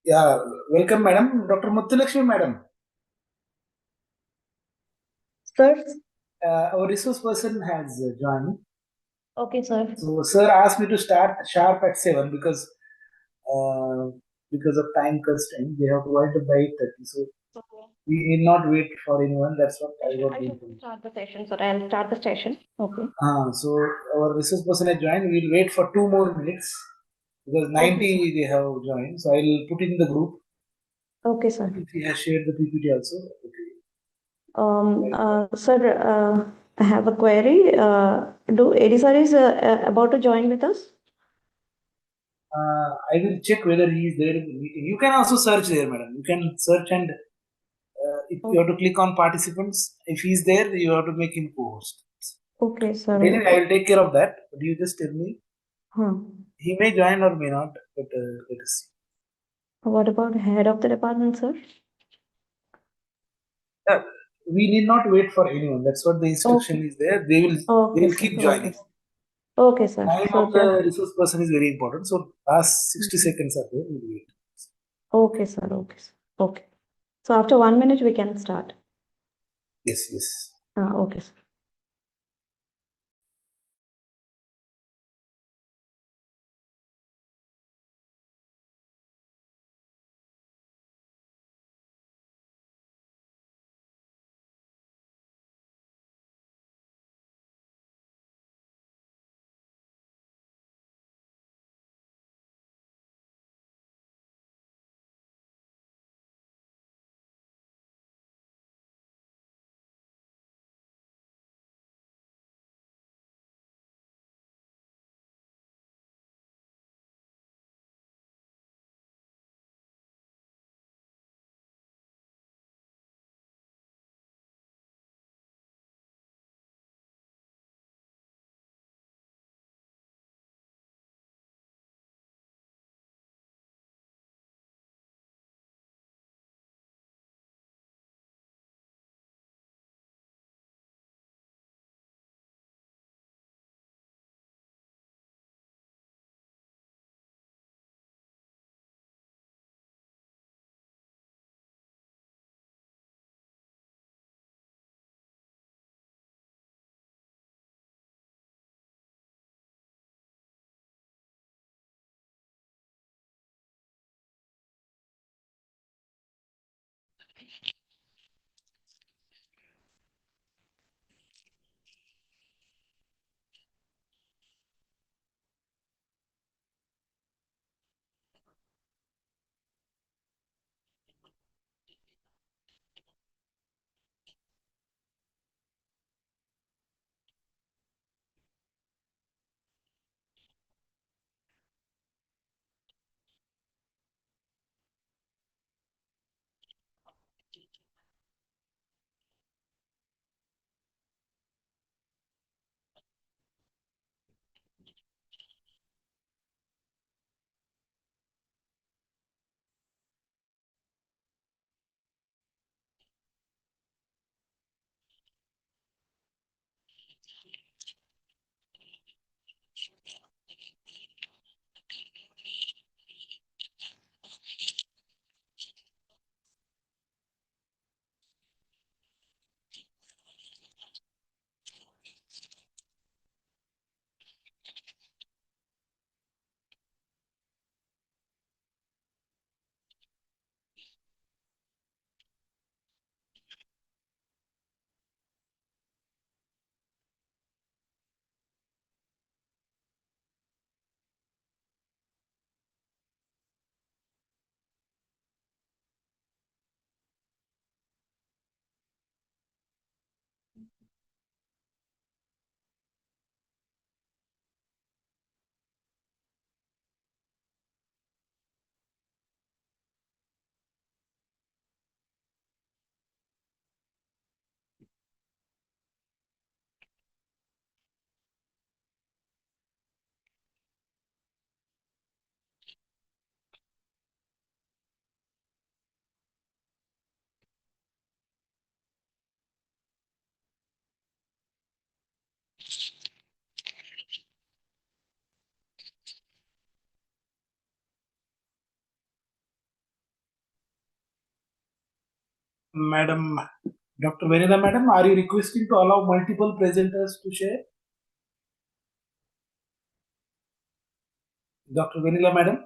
Yeah, welcome, madam. Dr. Muthulakshmi, madam. Sir, Our resource person has joined. okay, sir. So, sir asked me to start sharp at 7 uh, because of time constraint. They have provided by 8:30. So, Okay. we need not wait for anyone. That's what I got I the should information. start the session, sir. I'll start the session. Okay. So, our resource person has joined. We'll wait for 2 more minutes because Okay, 90 sir. they have joined. So, I'll put it in the group. Okay, sir. If he has shared the PPT also. Okay. Sir, I have a query. Do AD sir is about to join with us? I will check whether he is there in the meeting. You can also search there, madam. You can search and if you Okay, have to click on participants. If he is there, you have to make him co-host. okay, sir. But anyway, I Okay. will take care of that. But you just tell me. Huh. He may join or may not, but let us see. What about head of the department, sir? Uh, we need not wait for anyone. That's what the Okay. instruction is there. They Okay, will sir. keep Okay. joining. Okay, sir. Time So of the just resource person is very important. So last 60 Mhm. seconds are there. We'll wait. Okay, sir. Okay, sir. Okay. So after 1 minute, we can start. Yes, yes. Okay, sir. Madam, Dr. Vanilla Madam, are you requesting to allow multiple presenters to share? Dr. Vanilla Madam?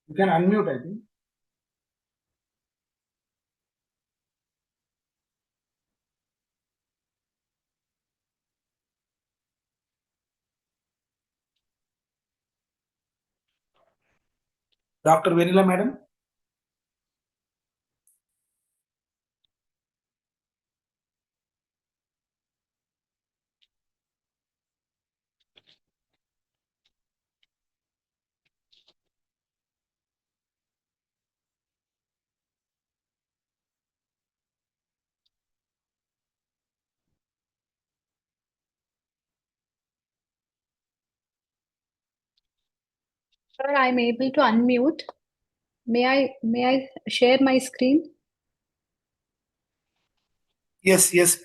You can unmute, I think. Dr. Vanilla Madam? Sir, I'm able to unmute. May I share my screen? Yes, yes.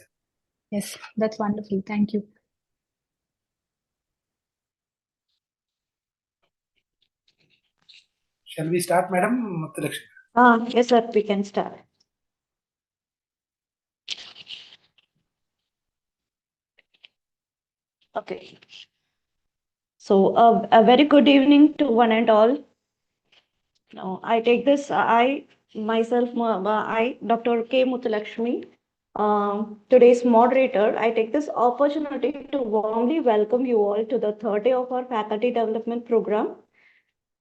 Yes, that's wonderful. Thank you. Shall we start, Madam? Yes, sir, we can start. Okay. So, a very good evening to one and all. Now, I take this, myself, Dr. K. Muthulakshmi, today's moderator, I take this opportunity to warmly welcome you all to the third day of our faculty development program.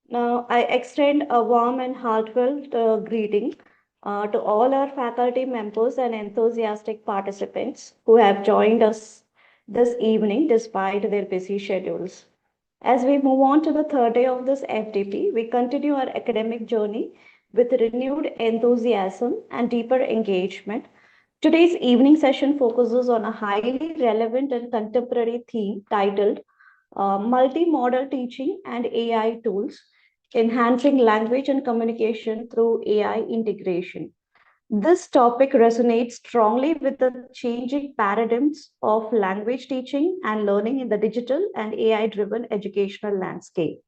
Now, I extend a warm and heartfelt greeting to all our faculty members and enthusiastic participants who have joined us this evening despite their busy schedules. As we move on to the third day of this FDP, we continue our academic journey with renewed enthusiasm and deeper engagement. Today's evening session focuses on a highly relevant and contemporary theme titled Multimodal Teaching and AI Tools, Enhancing Language and Communication through AI Integration. This topic resonates strongly with the changing paradigms of language teaching and learning in the digital and AI driven educational landscape.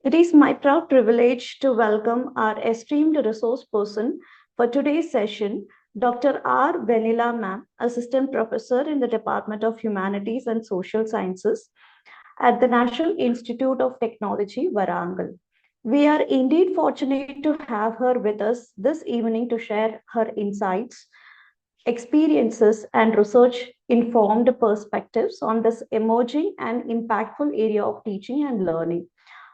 It is my proud privilege to welcome our esteemed resource person for today's session, Dr. R. Vanilla Ma'am, Assistant Professor in the Department of Humanities and Social Sciences at the National Institute of Technology, Warangal. We are indeed fortunate to have her with us this evening to share her insights, experiences, and research informed perspectives on this emerging and impactful area of teaching and learning.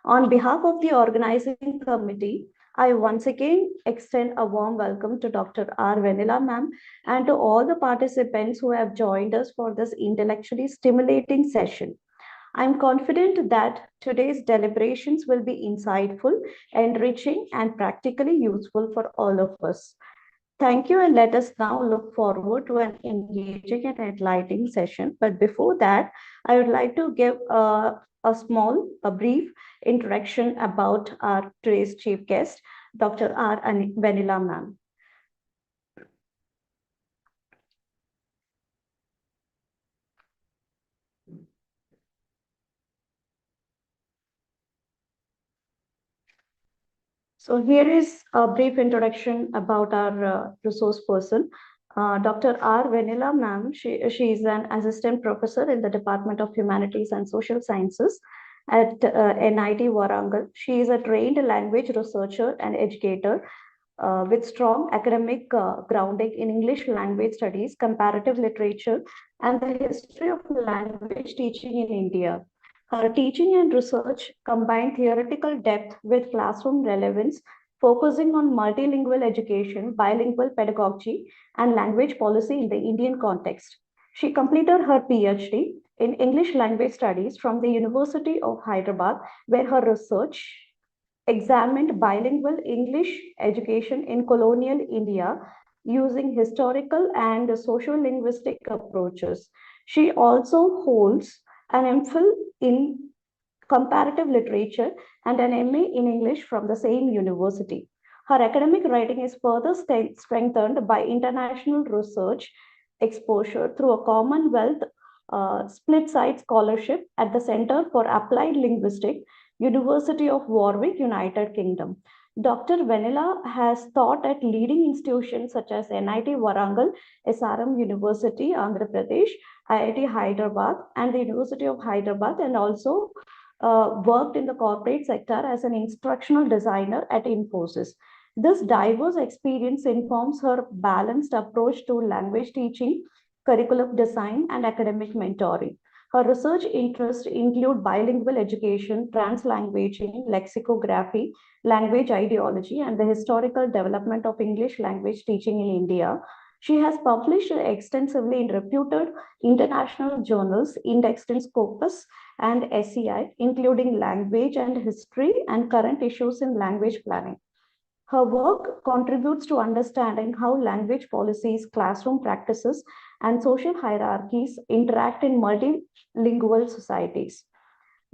On behalf of the organizing committee, I once again extend a warm welcome to Dr. R. Vanilla Ma'am and to all the participants who have joined us for this intellectually stimulating session. I'm confident that today's deliberations will be insightful, enriching, and practically useful for all of us. Thank you, and let us now look forward to an engaging and enlightening session. But before that, I would like to give a brief introduction about our today's chief guest, Dr. R. Vanilla Ma'am. So here is a brief introduction about our resource person. Dr. R. Vanilla Ma'am, she is an assistant professor in the Department of Humanities and Social Sciences at NIT Warangal. She is a trained language researcher and educator with strong academic grounding in English language studies, comparative literature, and the history of language teaching in India. Her teaching and research combine theoretical depth with classroom relevance, focusing on multilingual education, bilingual pedagogy, and language policy in the Indian context. She completed her PhD in English language studies from the University of Hyderabad, where her research examined bilingual English education in colonial India using historical and socio-linguistic approaches. She also holds an MPhil in comparative literature and an MA in English from the same university. Her academic writing is further strengthened by international research exposure through a Commonwealth split-site scholarship at the Center for Applied Linguistics, University of Warwick, United Kingdom. Dr. Vanilla has taught at leading institutions such as NIT Warangal, SRM University, Andhra Pradesh, IIT Hyderabad, and the University of Hyderabad, and also worked in the corporate sector as an instructional designer at Infosys. This diverse experience informs her balanced approach to language teaching, curriculum design, and academic mentoring. Her research interests include bilingual education, translanguaging, lexicography, language ideology, and the historical development of English language teaching in India. She has published extensively in reputed international journals indexed in Scopus and SCI, including language and history and current issues in language planning. Her work contributes to understanding how language policies, classroom practices, and social hierarchies interact in multilingual societies.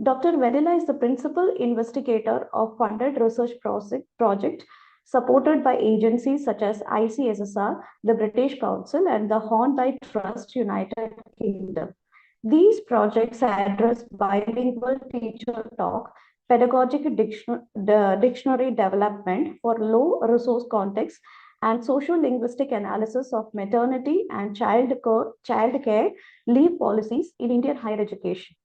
Dr. Vanilla is the principal investigator of funded research project supported by agencies such as ICSSR, the British Council, and the Hornby Trust, United Kingdom. These projects address bilingual teacher talk, pedagogic dictionary development for low resource contexts, and social linguistic analysis of maternity and child care leave policies in Indian higher education.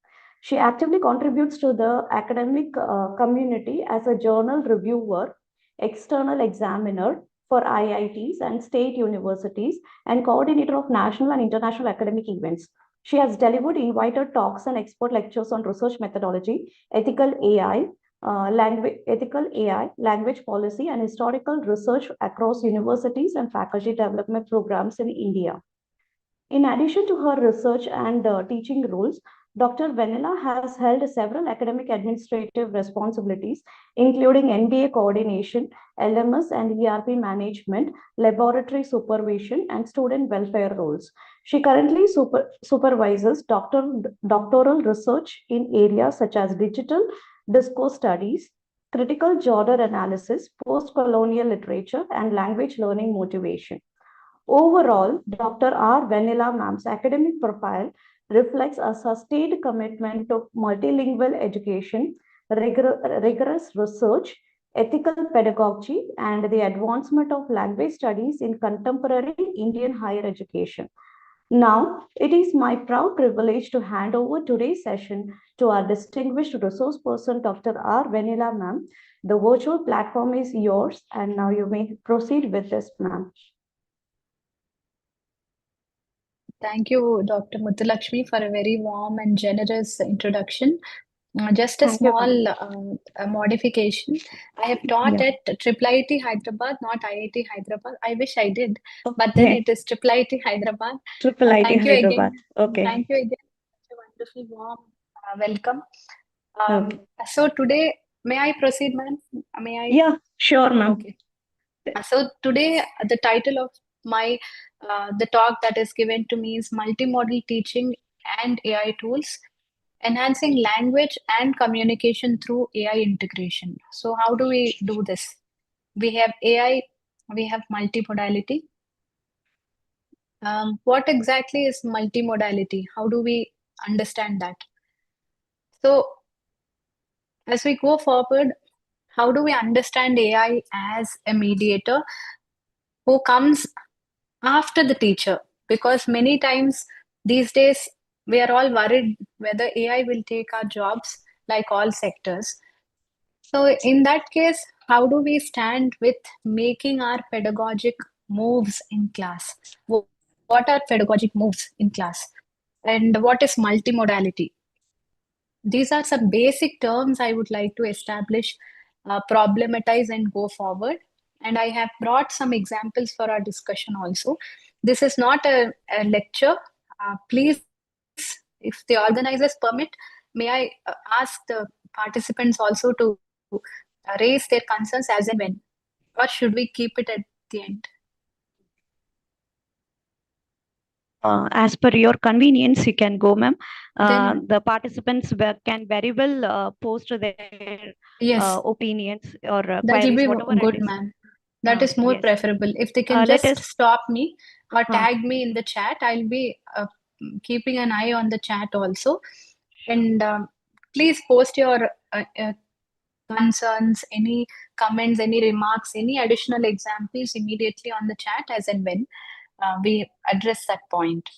She actively contributes to the academic community as a journal reviewer, external examiner for IITs and state universities, and coordinator of national and international academic events. She has delivered invited talks and expert lectures on research methodology, ethical AI, language policy, and historical research across universities and faculty development programs in India. In addition to her research and teaching roles, Dr. Vanilla has held several academic administrative responsibilities, including MBA coordination, LMS and ERP management, laboratory supervision, and student welfare roles. She currently supervises doctoral research in areas such as digital discourse studies, critical genre analysis, post-colonial literature, and language learning motivation. Overall, Dr. R. Vanilla Ma'am's academic profile reflects a sustained commitment to multilingual education, rigorous research, ethical pedagogy, and the advancement of language studies in contemporary Indian higher education. Now, it is my proud privilege to hand over today's session to our distinguished resource person, Dr. R. Vanilla Ma'am. The virtual platform is yours, and now you may proceed with this, ma'am. Thank you, Dr. Muthulakshmi, for a very warm and generous introduction. Just a Thank you, ma'am. small modification. I have taught Yeah. at IIIT Hyderabad, not IIT Hyderabad. I wish I did, but then Okay. it is IIIT Hyderabad. Triple IT Thank you Hyderabad. again. Okay. Thank you again. Such a wonderful, warm welcome. Okay. So today, may I proceed, ma'am? May I? Yeah, sure, ma'am. Okay. So today, the title of my the talk that is given to me is multimodal teaching and AI tools, enhancing language and communication through AI integration. So how do we do this? We have AI, we have multimodality. What exactly is multimodality? How do we understand that? So as we go forward, how do we understand AI as a mediator who comes after the teacher? Because many times these days we are all worried whether AI will take our jobs like all sectors. So in that case, how do we stand with making our pedagogic moves in class? What are pedagogic moves in class? And what is multimodality? These are some basic terms I would like to establish, problematize, and go forward. And I have brought some examples for our discussion also. This is not a lecture. Please, if the organizers permit, may I ask the participants also to raise their concerns as and when, or should we keep it at the end? As per your convenience, you can go, ma'am. Then The participants can very well post their yes, opinions or that will queries, be whatever it good, is. ma'am. That is more Yes. preferable. If they can Let just us stop me or tag me in the chat, I'll be keeping an eye on the chat also. And please post your concerns, any comments, any remarks, any additional examples immediately on the chat as and when we address that point.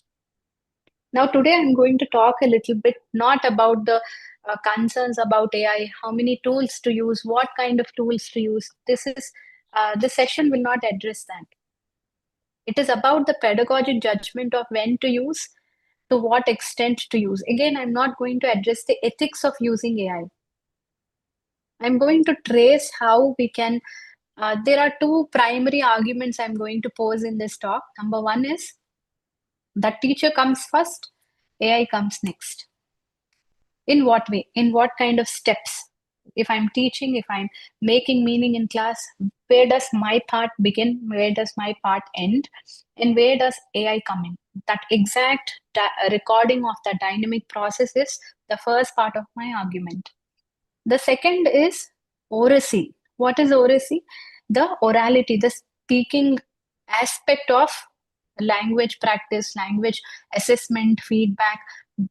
Now, today I'm going to talk a little bit not about the concerns about AI, how many tools to use, what kind of tools to use. This session will not address that. It is about the pedagogic judgment of when to use, to what extent to use. Again, I'm not going to address the ethics of using AI. I'm going to trace how we can. There are two primary arguments I'm going to pose in this talk. Number one is that teacher comes first, AI comes next. In what way? In what kind of steps? If I'm teaching, if I'm making meaning in class, where does my part begin? Where does my part end? And where does AI come in? That exact recording of the dynamic process is the first part of my argument. The second is oracy. What is oracy? The orality, the speaking aspect of language practice, language assessment, feedback,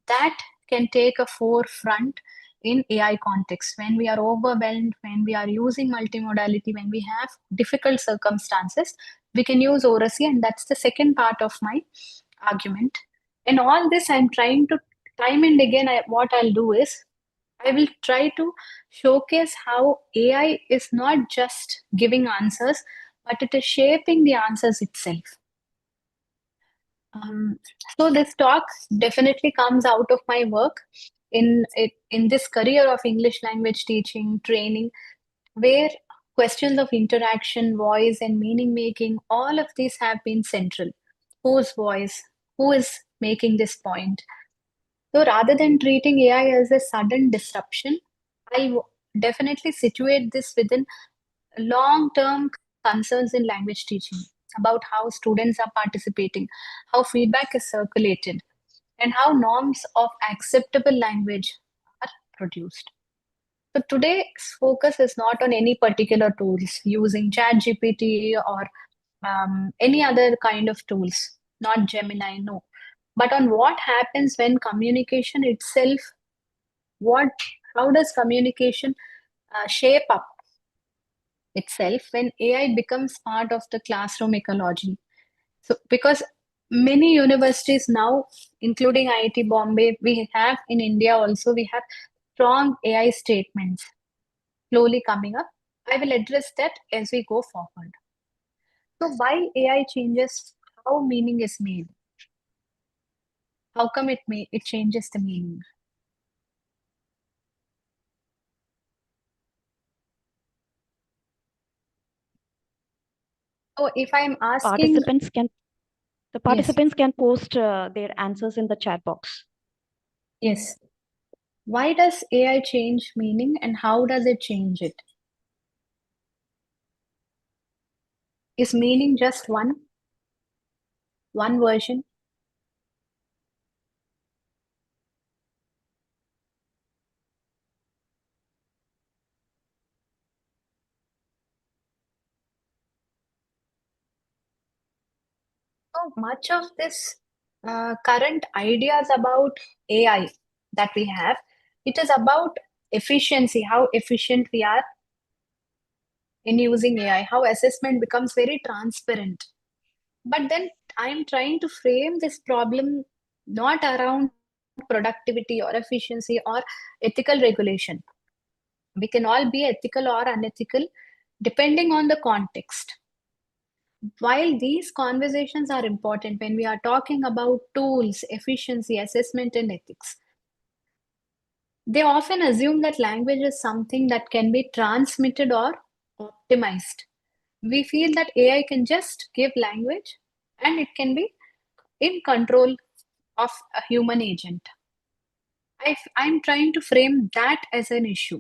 that can take a forefront in AI context. When we are overwhelmed, when we are using multimodality, when we have difficult circumstances, we can use oracy, and that's the second part of my argument. And all this I'm trying to time and again, what I'll do is I will try to showcase how AI is not just giving answers, but it is shaping the answers itself. So this talk definitely comes out of my work in this career of English language teaching, training, where questions of interaction, voice, and meaning making, all of these have been central. Whose voice? Who is making this point? So rather than treating AI as a sudden disruption, I'll definitely situate this within long-term concerns in language teaching about how students are participating, how feedback is circulated, and how norms of acceptable language are produced. So today's focus is not on any particular tools using ChatGPT or any other kind of tools, not Gemini, no, but on what happens when communication itself, how does communication shape up itself when AI becomes part of the classroom ecology. So, because many universities now, including IIT Bombay, we have in India also, we have strong AI statements slowly coming up. I will address that as we go forward. So, why AI changes how meaning is made? How come it changes the meaning? So, if I'm asking, The participants can post their answers in the chat box. yes, why does AI change meaning and how does it change it? Is meaning just one version? So much of this current ideas about AI that we have, it is about efficiency, how efficient we are in using AI, how assessment becomes very transparent. But then I'm trying to frame this problem not around productivity or efficiency or ethical regulation. We can all be ethical or unethical depending on the context. While these conversations are important when we are talking about tools, efficiency, assessment, and ethics, they often assume that language is something that can be transmitted or optimized. We feel that AI can just give language and it can be in control of a human agent. I'm trying to frame that as an issue.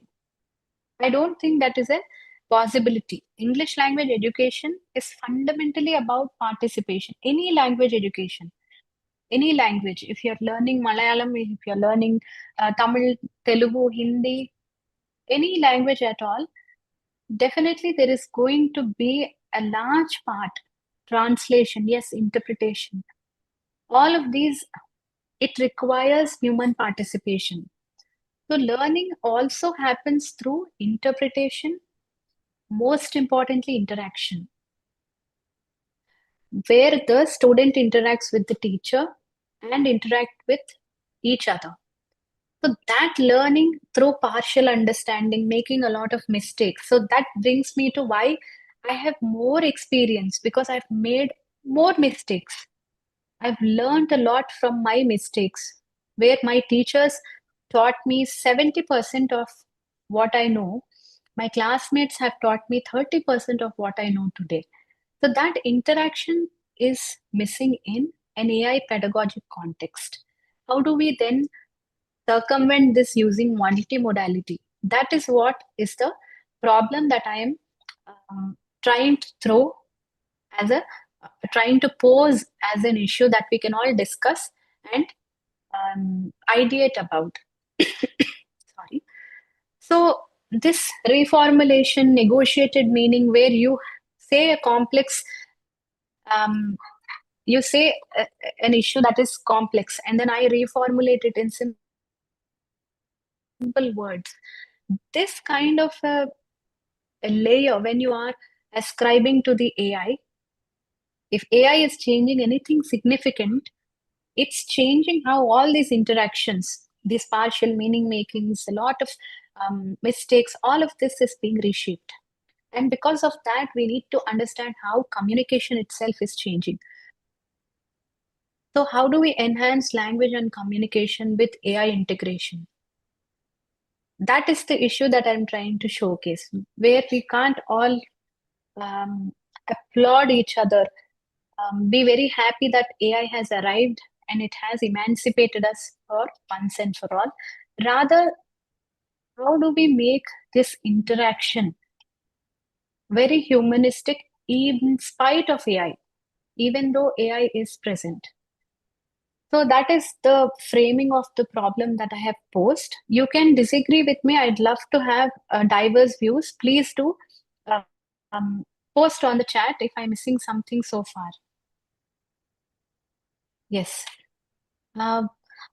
I don't think that is a possibility. English language education is fundamentally about participation. Any language education, any language. If you're learning Malayalam, if you're learning Tamil, Telugu, Hindi, any language at all, definitely there is going to be a large part translation, yes, interpretation. All of these it requires human participation. So learning also happens through interpretation, most importantly, interaction, where the student interacts with the teacher and interact with each other. So that learning through partial understanding, making a lot of mistakes. So that brings me to why I have more experience, because I've made more mistakes. I've learned a lot from my mistakes, where my teachers taught me 70% of what I know. My classmates have taught me 30% of what I know today. So that interaction is missing in an AI pedagogic context. How do we then circumvent this using multimodality? That is what is the problem that I am trying to throw as a trying to pose as an issue that we can all discuss and ideate about. Sorry. So this reformulation, negotiated meaning, where you say a complex, you say an issue that is complex, and then I reformulate it in simple words. This kind of a layer, when you are ascribing to the AI, if AI is changing anything significant, it's changing how all these interactions, these partial meaning makings, a lot of mistakes, all of this is being reshaped. And because of that, we need to understand how communication itself is changing. So, how do we enhance language and communication with AI integration? That is the issue that I'm trying to showcase, where we can't all um, applaud each other, be very happy that AI has arrived and it has emancipated us for once and for all. Rather, how do we make this interaction very humanistic in spite of AI, even though AI is present? So that is the framing of the problem that I have posed. You can disagree with me. I'd love to have diverse views. Please do um, post on the chat if I'm missing something so far. Yes.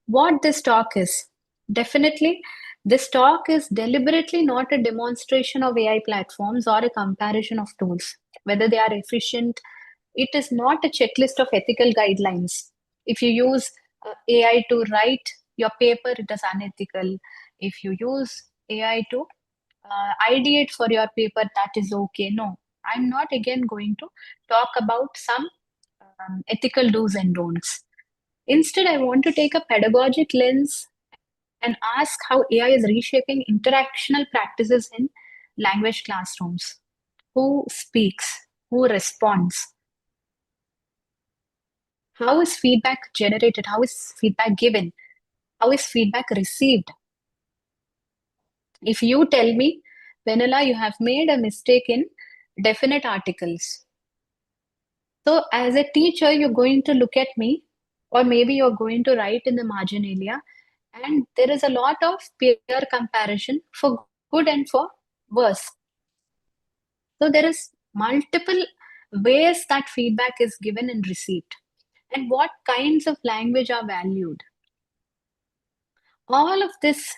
What this talk is. Definitely, this talk is deliberately not a demonstration of AI platforms or a comparison of tools, whether they are efficient. It is not a checklist of ethical guidelines. If you use AI to write your paper, it is unethical. If you use AI to ideate for your paper, that is okay. No, I'm not again going to talk about some ethical do's and don'ts. Instead, I want to take a pedagogic lens and ask how AI is reshaping interactional practices in language classrooms. Who speaks? Who responds? How is feedback generated? How is feedback given? How is feedback received? If you tell me, Vanilla, you have made a mistake in definite articles. So, as a teacher, you're going to look at me, or maybe you're going to write in the marginalia, and there is a lot of peer comparison for good and for worse. So there is multiple ways that feedback is given and received, and what kinds of language are valued. All of this,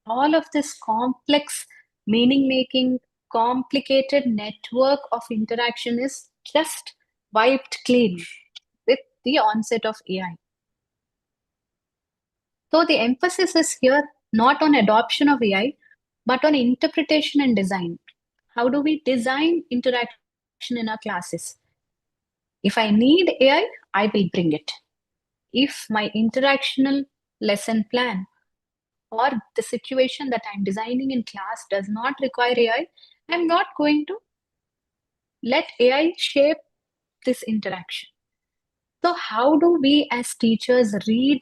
all of this complex meaning making, complicated network of interaction is just wiped clean with the onset of AI. So the emphasis is here not on adoption of AI, but on interpretation and design. How do we design interaction in our classes? If I need AI, I will bring it. If my interactional lesson plan or the situation that I'm designing in class does not require AI, I'm not going to let AI shape this interaction. So, how do we as teachers read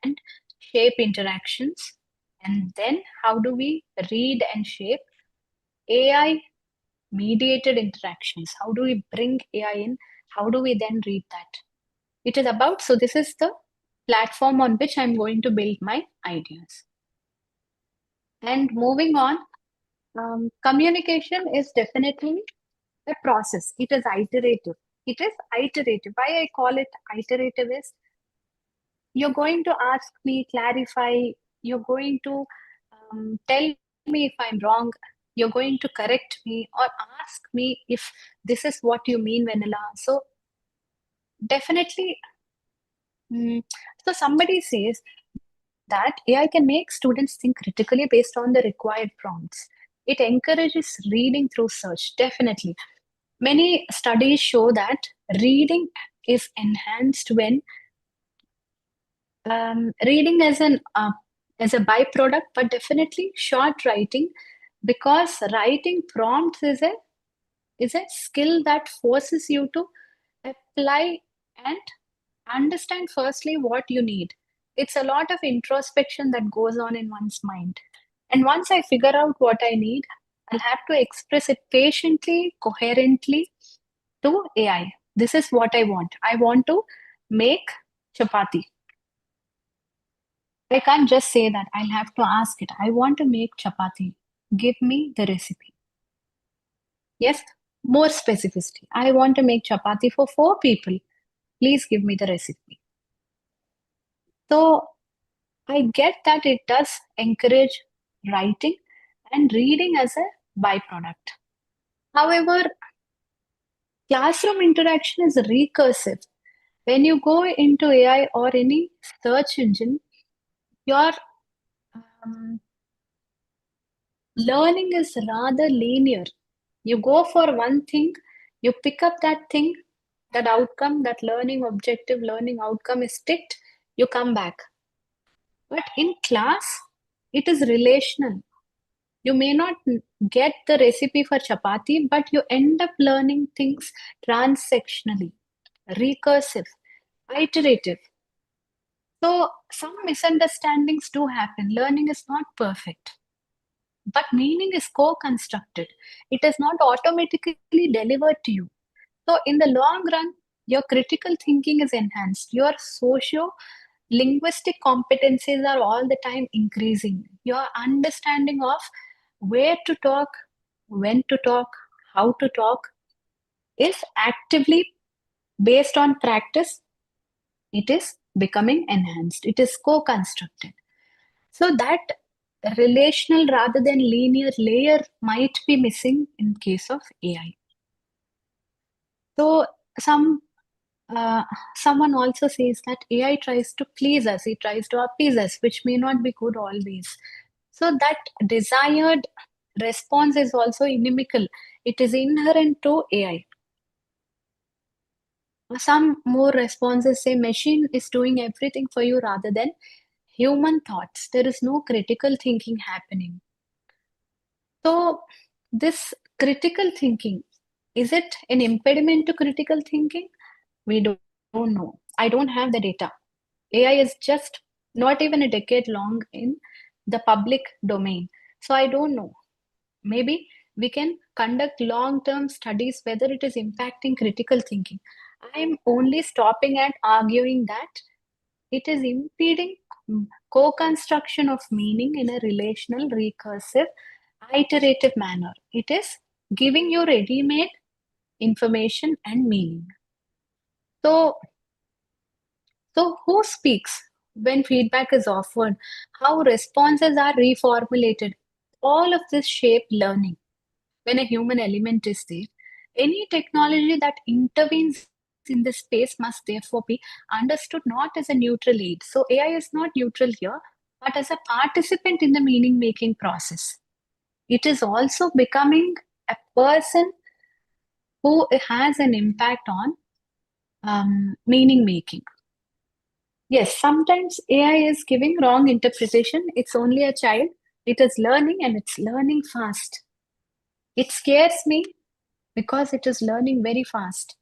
and shape interactions? And then, how do we read and shape AI mediated interactions? How do we bring AI in? How do we then read that? It is about, so this is the platform on which I'm going to build my ideas. And moving on, communication is definitely a process. It is iterative. It is iterative. Why I call it iterative is You're going to ask me, clarify, you're going to tell me if I'm wrong, you're going to correct me or ask me if this is what you mean, Vanilla. So definitely, mm, so somebody says that AI can make students think critically based on the required prompts. It encourages reading through search, definitely. Many studies show that reading is enhanced when reading as a byproduct, but definitely short writing, because writing prompts is a skill that forces you to apply and understand firstly what you need. It's a lot of introspection that goes on in one's mind. And once I figure out what I need, I'll have to express it patiently, coherently to AI. This is what I want. I want to make chapati. I can't just say that. I'll have to ask it. I want to make chapati. Give me the recipe. Yes, more specificity. I want to make chapati for 4 people. Please give me the recipe. So I get that it does encourage writing and reading as a byproduct. However, classroom interaction is recursive. When you go into AI or any search engine, your um, learning is rather linear. You go for one thing, you pick up that thing, that outcome, that learning objective, learning outcome is ticked, you come back. But in class, it is relational. You may not get the recipe for chapati, but you end up learning things transactionally, recursive, iterative. So some misunderstandings do happen. Learning is not perfect, but meaning is co-constructed. It is not automatically delivered to you. So in the long run, your critical thinking is enhanced. Your socio linguistic competencies are all the time increasing. Your understanding of where to talk, when to talk, how to talk is actively based on practice. It is becoming enhanced. It is co-constructed. So that relational rather than linear layer might be missing in case of AI. So some uh, someone also says that AI tries to please us, it tries to appease us, which may not be good always. So that desired response is also inimical. It is inherent to AI. Some more responses say machine is doing everything for you rather than human thoughts. There is no critical thinking happening. So this critical thinking, is it an impediment to critical thinking? We don't know. I don't have the data. AI is just not even a decade long in the public domain. So I don't know. Maybe we can conduct long-term studies whether it is impacting critical thinking. I'm only stopping at arguing that it is impeding co-construction of meaning in a relational, recursive, iterative manner. It is giving you ready-made information and meaning. So, so who speaks when feedback is offered? How responses are reformulated? All of this shape learning. When a human element is there, any technology that intervenes in this space must therefore be understood not as a neutral aid. So AI is not neutral here, but as a participant in the meaning making process. It is also becoming a person who has an impact on meaning making. Yes, sometimes AI is giving wrong interpretation. It's only a child. It is learning and it's learning fast. It scares me because it is learning very fast,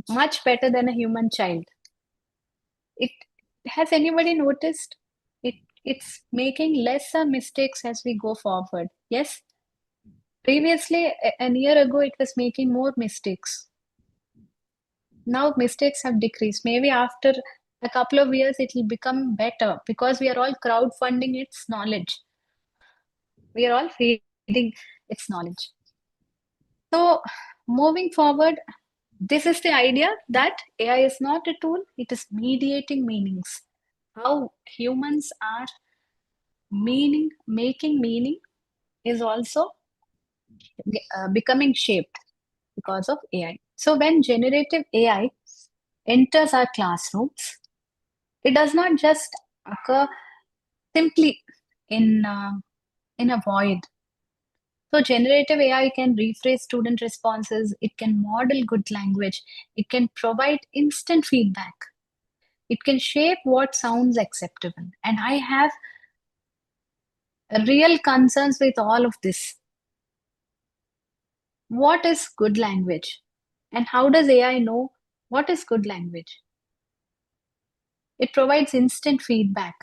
much better than a human child. It has anybody noticed? It's making lesser mistakes as we go forward. Yes, previously a year ago it was making more mistakes. Now mistakes have decreased. Maybe after a couple of years it will become better because we are all crowdfunding its knowledge. We are all feeding its knowledge. So moving forward, This is the idea that AI is not a tool, it is mediating meanings. How humans are making meaning is also becoming shaped because of AI. So when generative AI enters our classrooms, it does not just occur simply in in a void. So generative AI can rephrase student responses, it can model good language, it can provide instant feedback, it can shape what sounds acceptable. And I have real concerns with all of this. What is good language? And how does AI know what is good language? It provides instant feedback.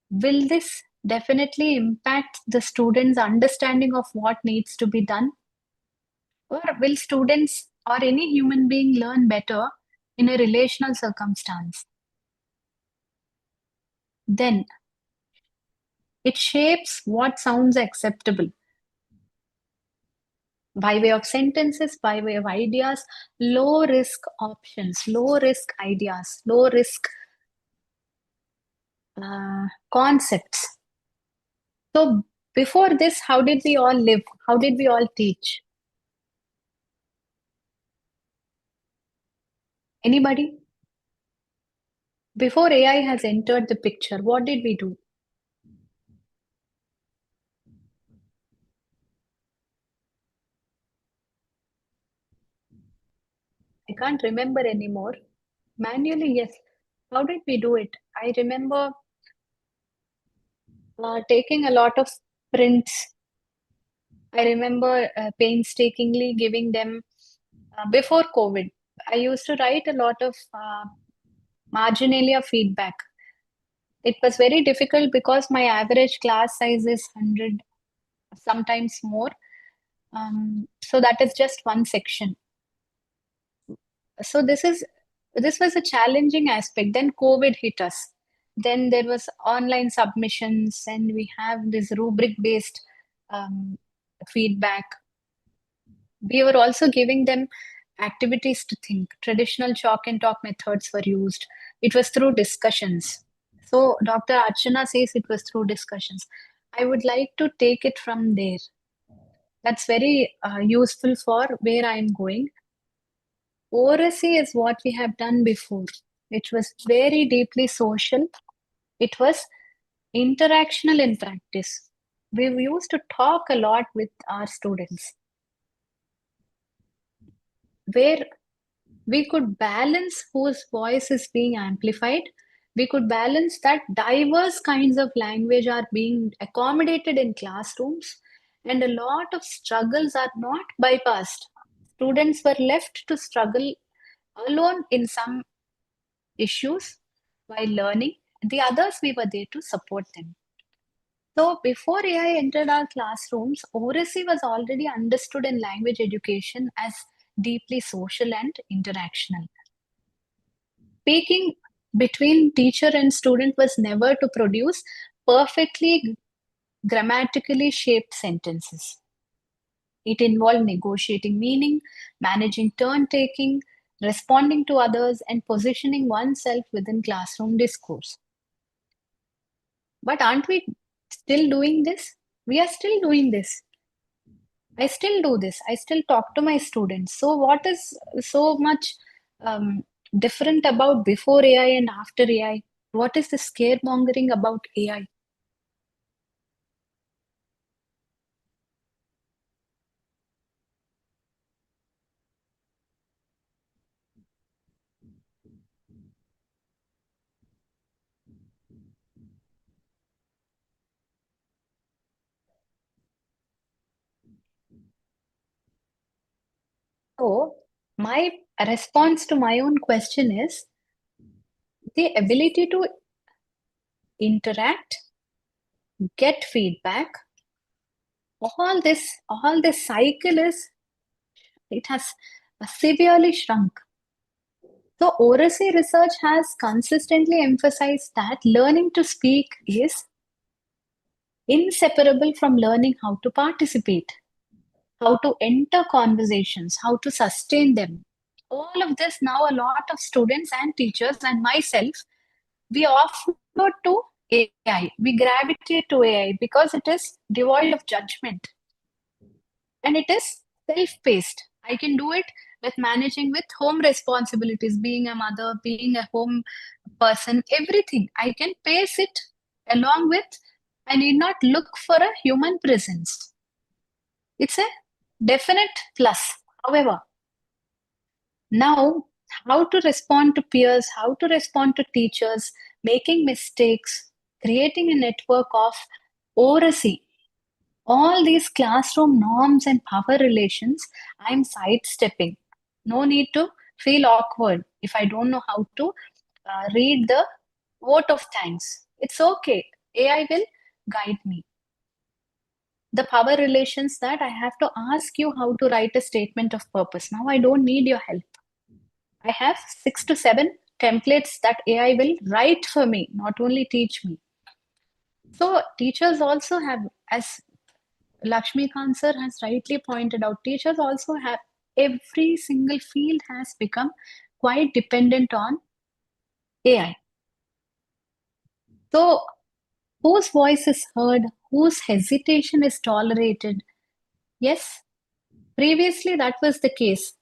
Will this definitely impact the students' understanding of what needs to be done? Or will students or any human being learn better in a relational circumstance? Then it shapes what sounds acceptable by way of sentences, by way of ideas, low risk options, low risk ideas, low risk concepts. So before this, how did we all live? How did we all teach? Anybody? Before AI has entered the picture, what did we do? I can't remember anymore. Manually, yes. How did we do it? I remember taking a lot of prints. I remember painstakingly giving them before COVID. I used to write a lot of marginalia feedback. It was very difficult because my average class size is 100, sometimes more. So that is just one section. So this was a challenging aspect. Then COVID hit us. Then there was online submissions, and we have this rubric-based feedback. We were also giving them activities to think. Traditional chalk and talk methods were used. It was through discussions. So Dr. Archana says it was through discussions. I would like to take it from there. That's very useful for where I'm going. Oracy is what we have done before. It was very deeply social. It was interactional in practice. We used to talk a lot with our students, where we could balance whose voice is being amplified. We could balance that diverse kinds of language are being accommodated in classrooms, and a lot of struggles are not bypassed. Students were left to struggle alone in some issues while learning. The others, we were there to support them. So before AI entered our classrooms, oracy was already understood in language education as deeply social and interactional. Speaking between teacher and student was never to produce perfectly grammatically shaped sentences. It involved negotiating meaning, managing turn taking, responding to others, and positioning oneself within classroom discourse. But aren't we still doing this? We are still doing this. I still do this. I still talk to my students. So, what is so much different about before AI and after AI? What is the scaremongering about AI? So, my response to my own question is the ability to interact, get feedback, all this cycle is, it has severely shrunk. So oracy research has consistently emphasized that learning to speak is inseparable from learning how to participate, how to enter conversations, how to sustain them. all of this now, a lot of students and teachers and myself, we offload to AI. We gravitate to AI because it is devoid of judgment and it is self-paced. I can do it with managing with home responsibilities, being a mother, being a home person, everything. I can pace it along with, I need not look for a human presence. It's a definite plus. However, now how to respond to peers, how to respond to teachers, making mistakes, creating a network of oracy, all these classroom norms and power relations, I'm sidestepping. No need to feel awkward if I don't know how to read the vote of thanks. It's okay. AI will guide me. The power relations that I have to ask you how to write a statement of purpose. Now I don't need your help. I have 6 to 7 templates that AI will write for me, not only teach me. So teachers also have, as Lakshmikant sir has rightly pointed out, teachers also have, every single field has become quite dependent on AI. So whose voice is heard, whose hesitation is tolerated? Yes, previously that was the case.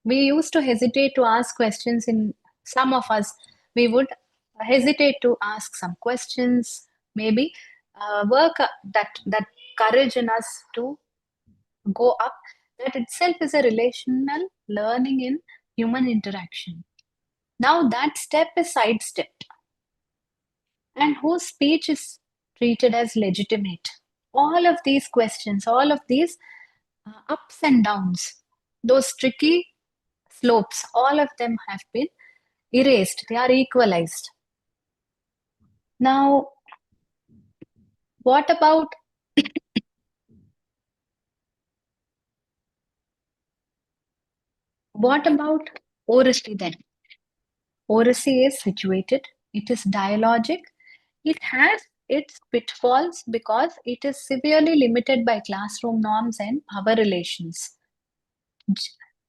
We used to hesitate to ask questions. In some of us, we would hesitate to ask some questions, maybe work that courage in us to go up. That itself is a relational learning in human interaction. Now that step is sidestepped, and whose speech is treated as legitimate. All of these questions, all of these ups and downs, those tricky slopes, all of them have been erased. They are equalized. Now, what about oracy then? Oracy is situated, it is dialogic, it has its pitfalls because it is severely limited by classroom norms and power relations.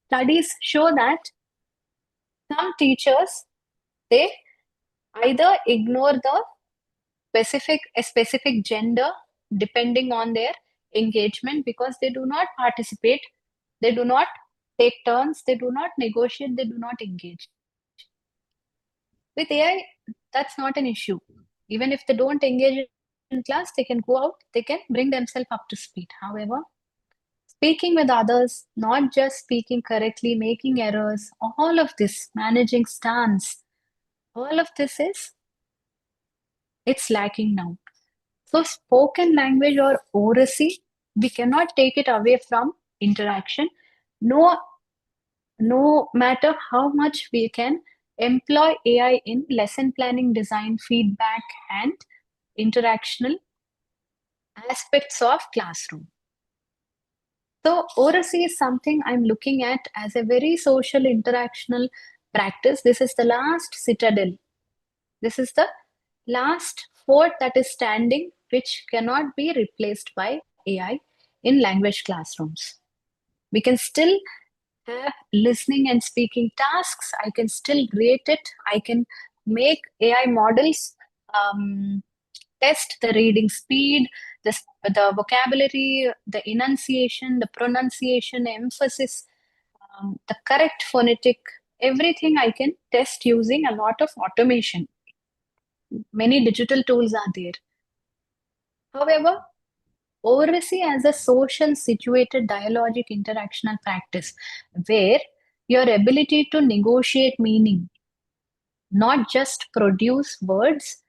Studies show that some teachers, they either ignore the specific gender depending on their engagement because they do not participate, they do not take turns, they do not negotiate, they do not engage. With AI, that's not an issue. Even if they don't engage in class, they can go out, they can bring themselves up to speed. However, speaking with others, not just speaking correctly, making errors, all of this, managing stance, all of this is, it's lacking now. So spoken language or oracy, we cannot take it away from interaction. No, no matter how much we can employ AI in lesson planning, design, feedback, and interactional aspects of classroom. So oracy is something I'm looking at as a very social interactional practice. This is the last citadel. This is the last fort that is standing, which cannot be replaced by AI in language classrooms. We can still have listening and speaking tasks. I can still rate it. I can make AI models test the reading speed, the vocabulary, the enunciation, the pronunciation, emphasis, the correct phonetic, everything I can test using a lot of automation. Many digital tools are there. However, oracy as a social situated dialogic interactional practice where your ability to negotiate meaning, not just produce words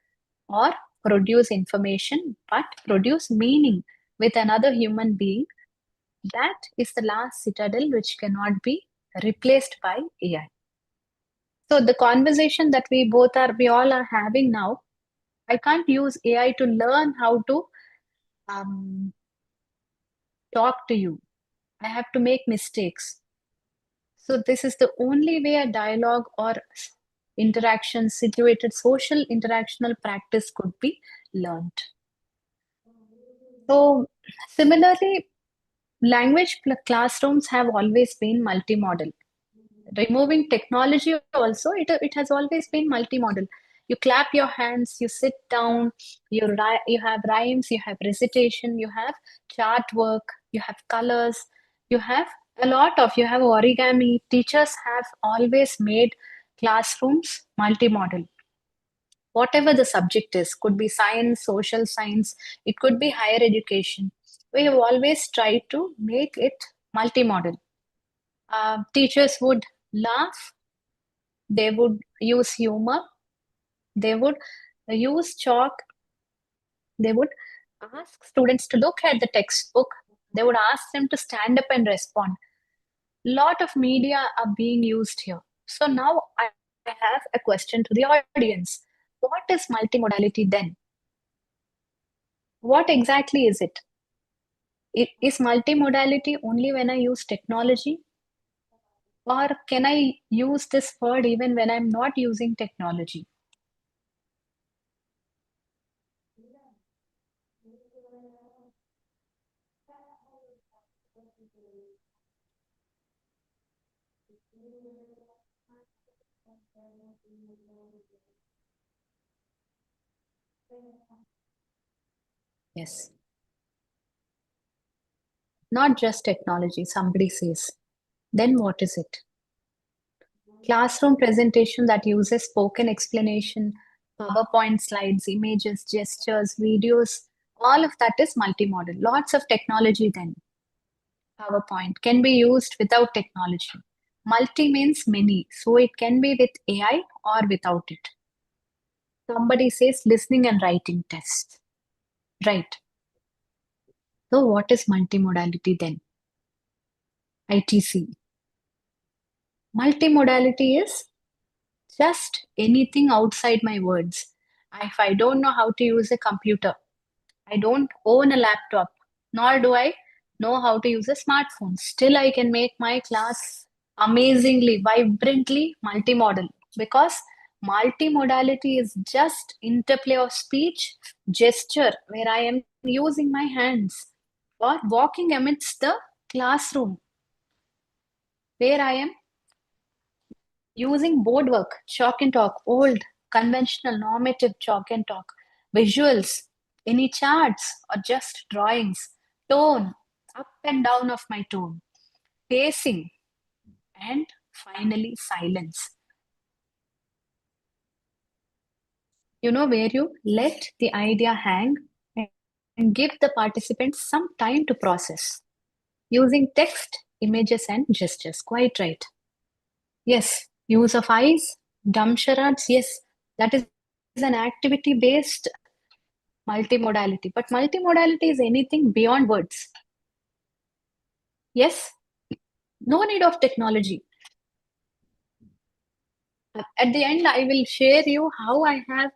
or produce information, but produce meaning with another human being, that is the last citadel which cannot be replaced by AI. So the conversation that we all are having now, I can't use AI to learn how to talk to you. I have to make mistakes. So this is the only way a dialogue or interaction, situated social interactional practice could be learned. So similarly, language classrooms have always been multimodal. removing technology also, it has always been multimodal. You clap your hands, you sit down, you have rhymes, you have recitation, you have chart work, you have colors, you have you have origami. Teachers have always made classrooms multimodal. Whatever the subject is, could be science, social science, it could be higher education. We have always tried to make it multimodal. Teachers would laugh, they would use humor, they would use chalk, they would ask students to look at the textbook, they would ask them to stand up and respond. Lot of media are being used here. So now I have a question to the audience. What is multimodality then? What exactly is it? Is multimodality only when I use technology? Or can I use this word even when I'm not using technology? Yes. Not just technology, somebody says. Then what is it? Classroom presentation that uses spoken explanation, PowerPoint slides, images, gestures, videos, all of that is multimodal. Lots of technology then. PowerPoint can be used without technology. Multi means many, so it can be with AI or without it. Somebody says listening and writing tests. Right. So what is multimodality then? ITC. Multimodality is just anything outside my words. If I don't know how to use a computer, I don't own a laptop, nor do I know how to use a smartphone. Still, I can make my class amazingly, vibrantly multimodal, because multimodality is just interplay of speech, gesture, where I am using my hands, or walking amidst the classroom, where I am using board work, chalk and talk, old, conventional, normative chalk and talk, visuals, any charts or just drawings, tone, up and down of my tone, pacing, and finally silence. Where you let the idea hang and give the participants some time to process using text, images, and gestures. Quite right. Yes, use of eyes, dumb charades, yes, that is an activity based multimodality. But multimodality is anything beyond words. Yes, no need of technology. At the end, I will share you how I have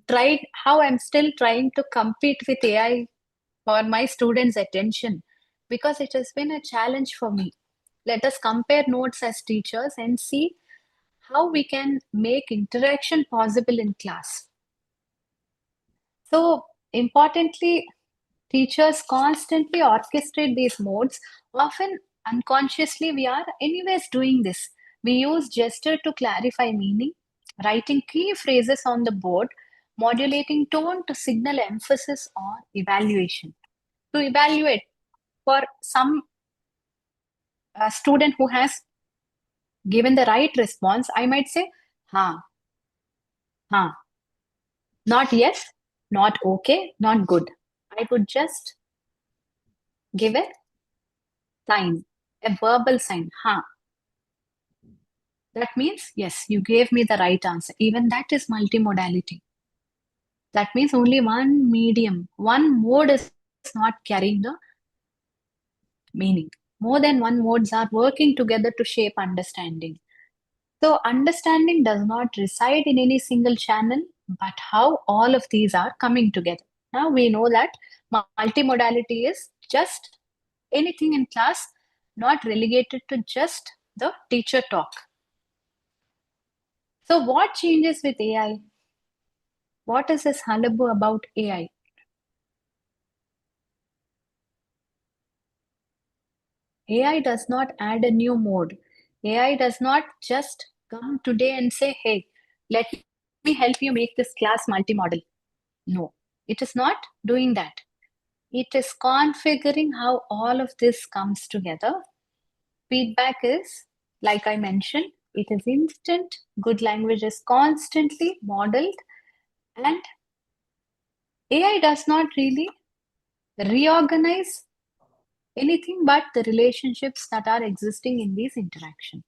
tried, how I'm still trying to compete with AI for my students' attention, because it has been a challenge for me. Let us compare notes as teachers and see how we can make interaction possible in class. So, importantly, teachers constantly orchestrate these modes. Often unconsciously, we are anyways doing this. We use gesture to clarify meaning, writing key phrases on the board, modulating tone to signal emphasis or evaluation. To evaluate, for some student who has given the right response, I might say, ha, ha, not yes, not okay, not good. I would just give a sign, a verbal sign, ha. That means, yes, you gave me the right answer. Even that is multimodality. That means only one medium, one mode is not carrying the meaning. More than one modes are working together to shape understanding. So understanding does not reside in any single channel, but how all of these are coming together. Now we know that multimodality is just anything in class, not relegated to just the teacher talk. So what changes with AI? What is this hullabaloo about AI? AI does not add a new mode. AI does not just come today and say, hey, let me help you make this class multimodal. No, it is not doing that. It is configuring how all of this comes together. Feedback is, like I mentioned, it is instant. Good language is constantly modeled, and AI does not really reorganize anything but the relationships that are existing in these interactions,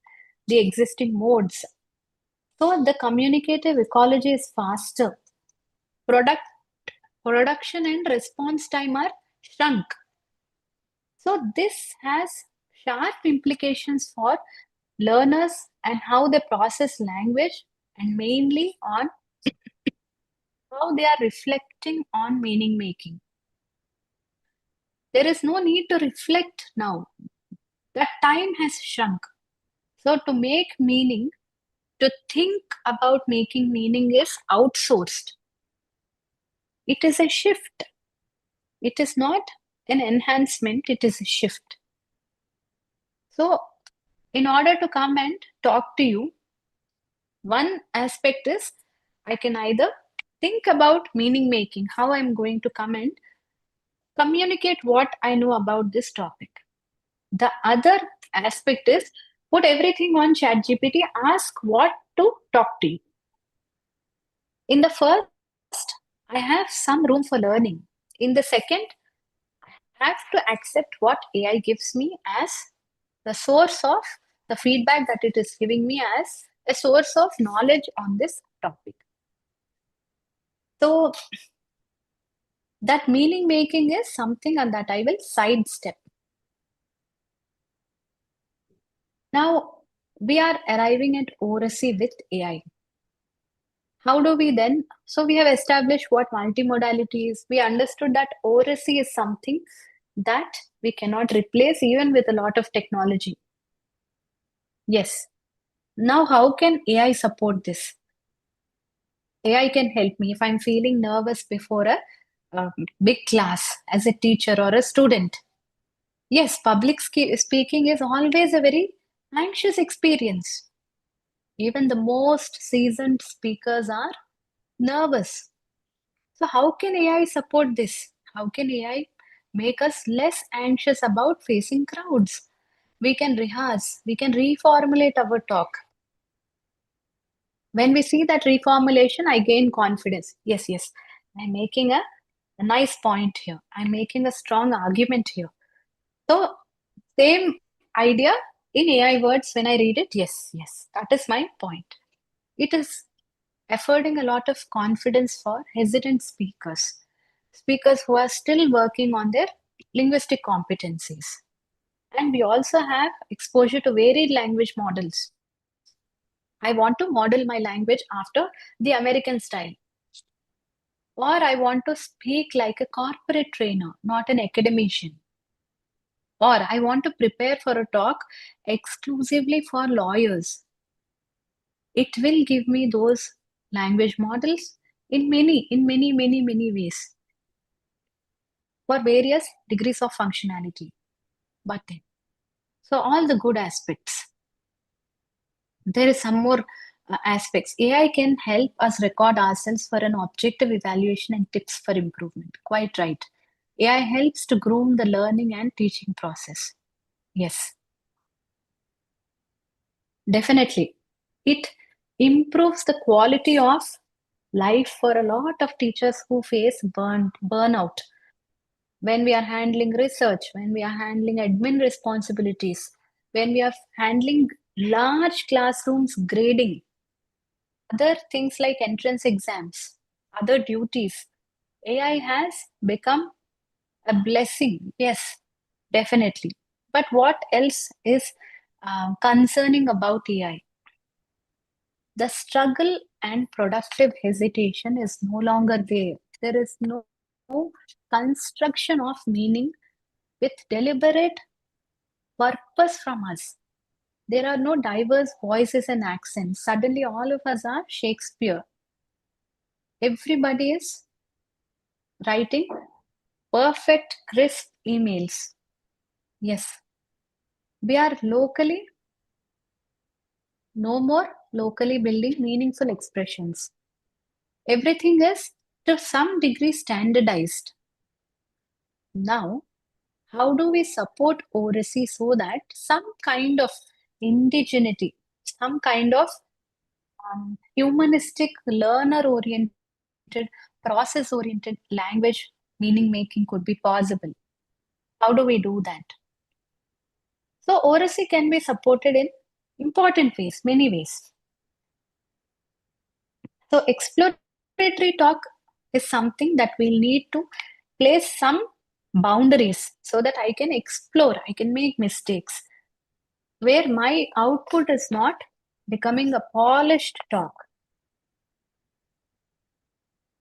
the existing modes. So the communicative ecology is faster. Production and response time are shrunk. So this has sharp implications for learners and how they process language, and mainly on how they are reflecting on meaning making. There is no need to reflect now. That time has shrunk. So to make meaning, to think about making meaning is outsourced. It is a shift. It is not an enhancement, it is a shift. So, in order to come and talk to you, one aspect is I can either think about meaning making, how I'm going to come and communicate what I know about this topic. The other aspect is put everything on ChatGPT, ask what to talk to you. In the first, I have some room for learning. In the second, I have to accept what AI gives me as the source of the feedback that it is giving me as a source of knowledge on this topic. So that meaning making is something that I will sidestep. Now we are arriving at oracy with AI. How do we then? So we have established what multimodality is. We understood that oracy is something that we cannot replace even with a lot of technology. Yes. Now, how can AI support this? AI can help me if I'm feeling nervous before a big class as a teacher or a student. Yes, public speaking is always a very anxious experience. Even the most seasoned speakers are nervous. So, how can AI support this? How can AI make us less anxious about facing crowds? We can rehearse, we can reformulate our talk. When we see that reformulation, I gain confidence. Yes, yes, I'm making a nice point here. I'm making a strong argument here. So, same idea in AI words when I read it. Yes, yes, that is my point. It is affording a lot of confidence for hesitant speakers, speakers who are still working on their linguistic competencies. And we also have exposure to varied language models. I want to model my language after the American style, or I want to speak like a corporate trainer, not an academician, or I want to prepare for a talk exclusively for lawyers. It will give me those language models in many ways for various degrees of functionality. But then, so all the good aspects. There is some more aspects. AI can help us record ourselves for an objective evaluation and tips for improvement. Quite right. AI helps to groom the learning and teaching process. Yes, definitely. It improves the quality of life for a lot of teachers who face burnout. When we are handling research, when we are handling admin responsibilities, when we are handling large classrooms grading, other things like entrance exams, other duties, AI has become a blessing. Yes, definitely. But what else is concerning about AI? The struggle and productive hesitation is no longer there. There is no construction of meaning with deliberate purpose from us. There are no diverse voices and accents. Suddenly, all of us are Shakespeare. Everybody is writing perfect, crisp emails. Yes, we are locally No more locally building meaningful expressions. Everything is to some degree standardized. Now, how do we support oracy so that some kind of indigeneity, some kind of humanistic, learner oriented, process oriented language meaning making could be possible? How do we do that? So, oracy can be supported in important ways, many ways. So, exploratory talk is something that we'll need to place some boundaries so that I can explore, I can make mistakes, where my output is not becoming a polished talk.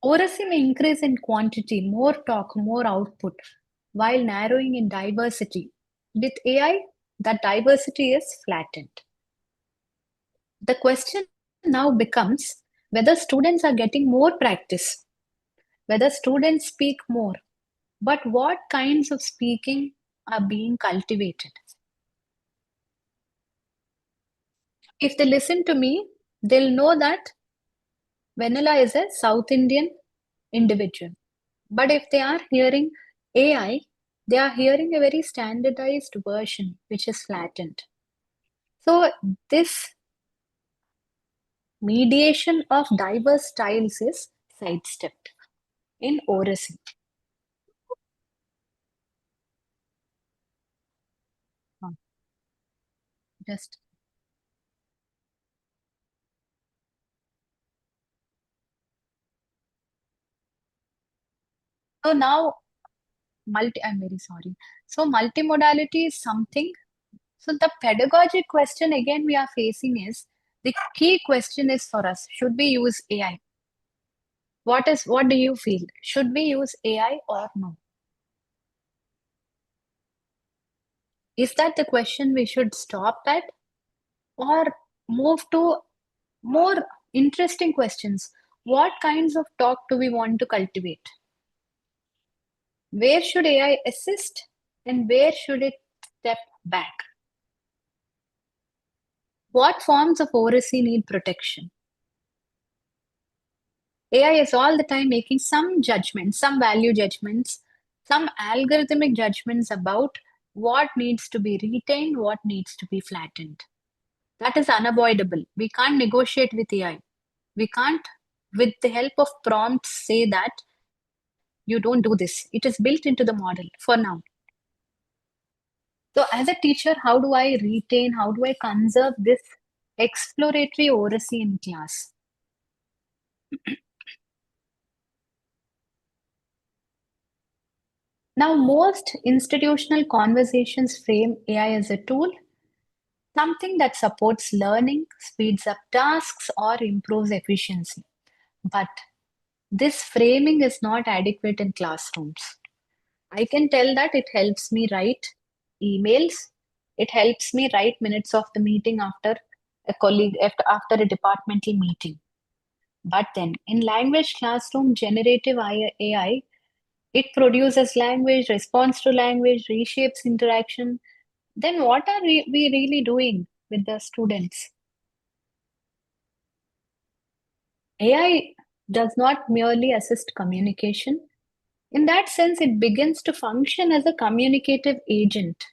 Oracy may increase in quantity, more talk, more output, while narrowing in diversity. With AI, that diversity is flattened. The question now becomes whether students are getting more practice, whether students speak more, but what kinds of speaking are being cultivated. If they listen to me, they'll know that Vanilla is a South Indian individual. But if they are hearing AI, they are hearing a very standardized version which is flattened. So, this mediation of diverse styles is sidestepped in oracy. Just so now I'm very sorry. So multimodality is something. So the pedagogic question again we are facing is the key question is for us: should we use AI? What do you feel? Should we use AI or no? Is that the question we should stop at, or move to more interesting questions? What kinds of talk do we want to cultivate? Where should AI assist and where should it step back? What forms of oracy need protection? AI is all the time making some judgments, some value judgments, some algorithmic judgments about what needs to be retained, what needs to be flattened. That is unavoidable. We can't negotiate with AI. We can't, with the help of prompts, say that you don't do this. It is built into the model for now. So, as a teacher, how do I retain, how do I conserve this exploratory oracy in class? Now, most institutional conversations frame AI as a tool, something that supports learning, speeds up tasks, or improves efficiency. But this framing is not adequate in classrooms. I can tell that it helps me write emails, it helps me write minutes of the meeting after after a departmental meeting. But then in language classroom, generative AI, it produces language, responds to language, reshapes interaction. Then what are we really doing with the students? AI does not merely assist communication. In that sense, it begins to function as a communicative agent,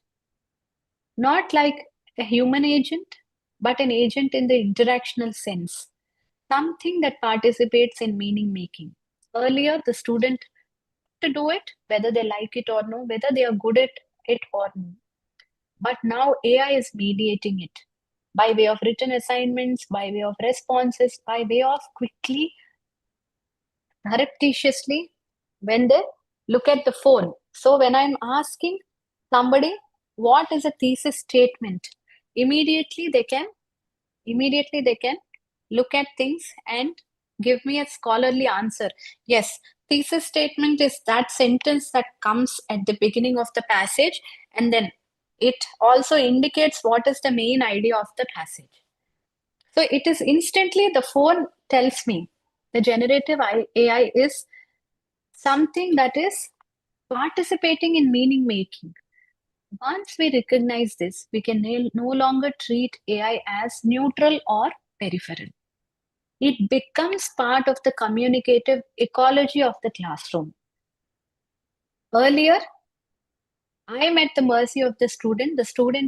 not like a human agent, but an agent in the interactional sense, something that participates in meaning making. Earlier, the student to do it, whether they like it or no, whether they are good at it or no. But now AI is mediating it by way of written assignments, by way of responses, by way of quickly, surreptitiously, when they look at the phone. So when I'm asking somebody what is a thesis statement, immediately they can look at things and give me a scholarly answer. Yes, thesis statement is that sentence that comes at the beginning of the passage, and then it also indicates what is the main idea of the passage. So it is instantly the phone tells me the generative AI is something that is participating in meaning making. once we recognize this, we can no longer treat AI as neutral or peripheral. It becomes part of the communicative ecology of the classroom. Earlier, I am at the mercy of the student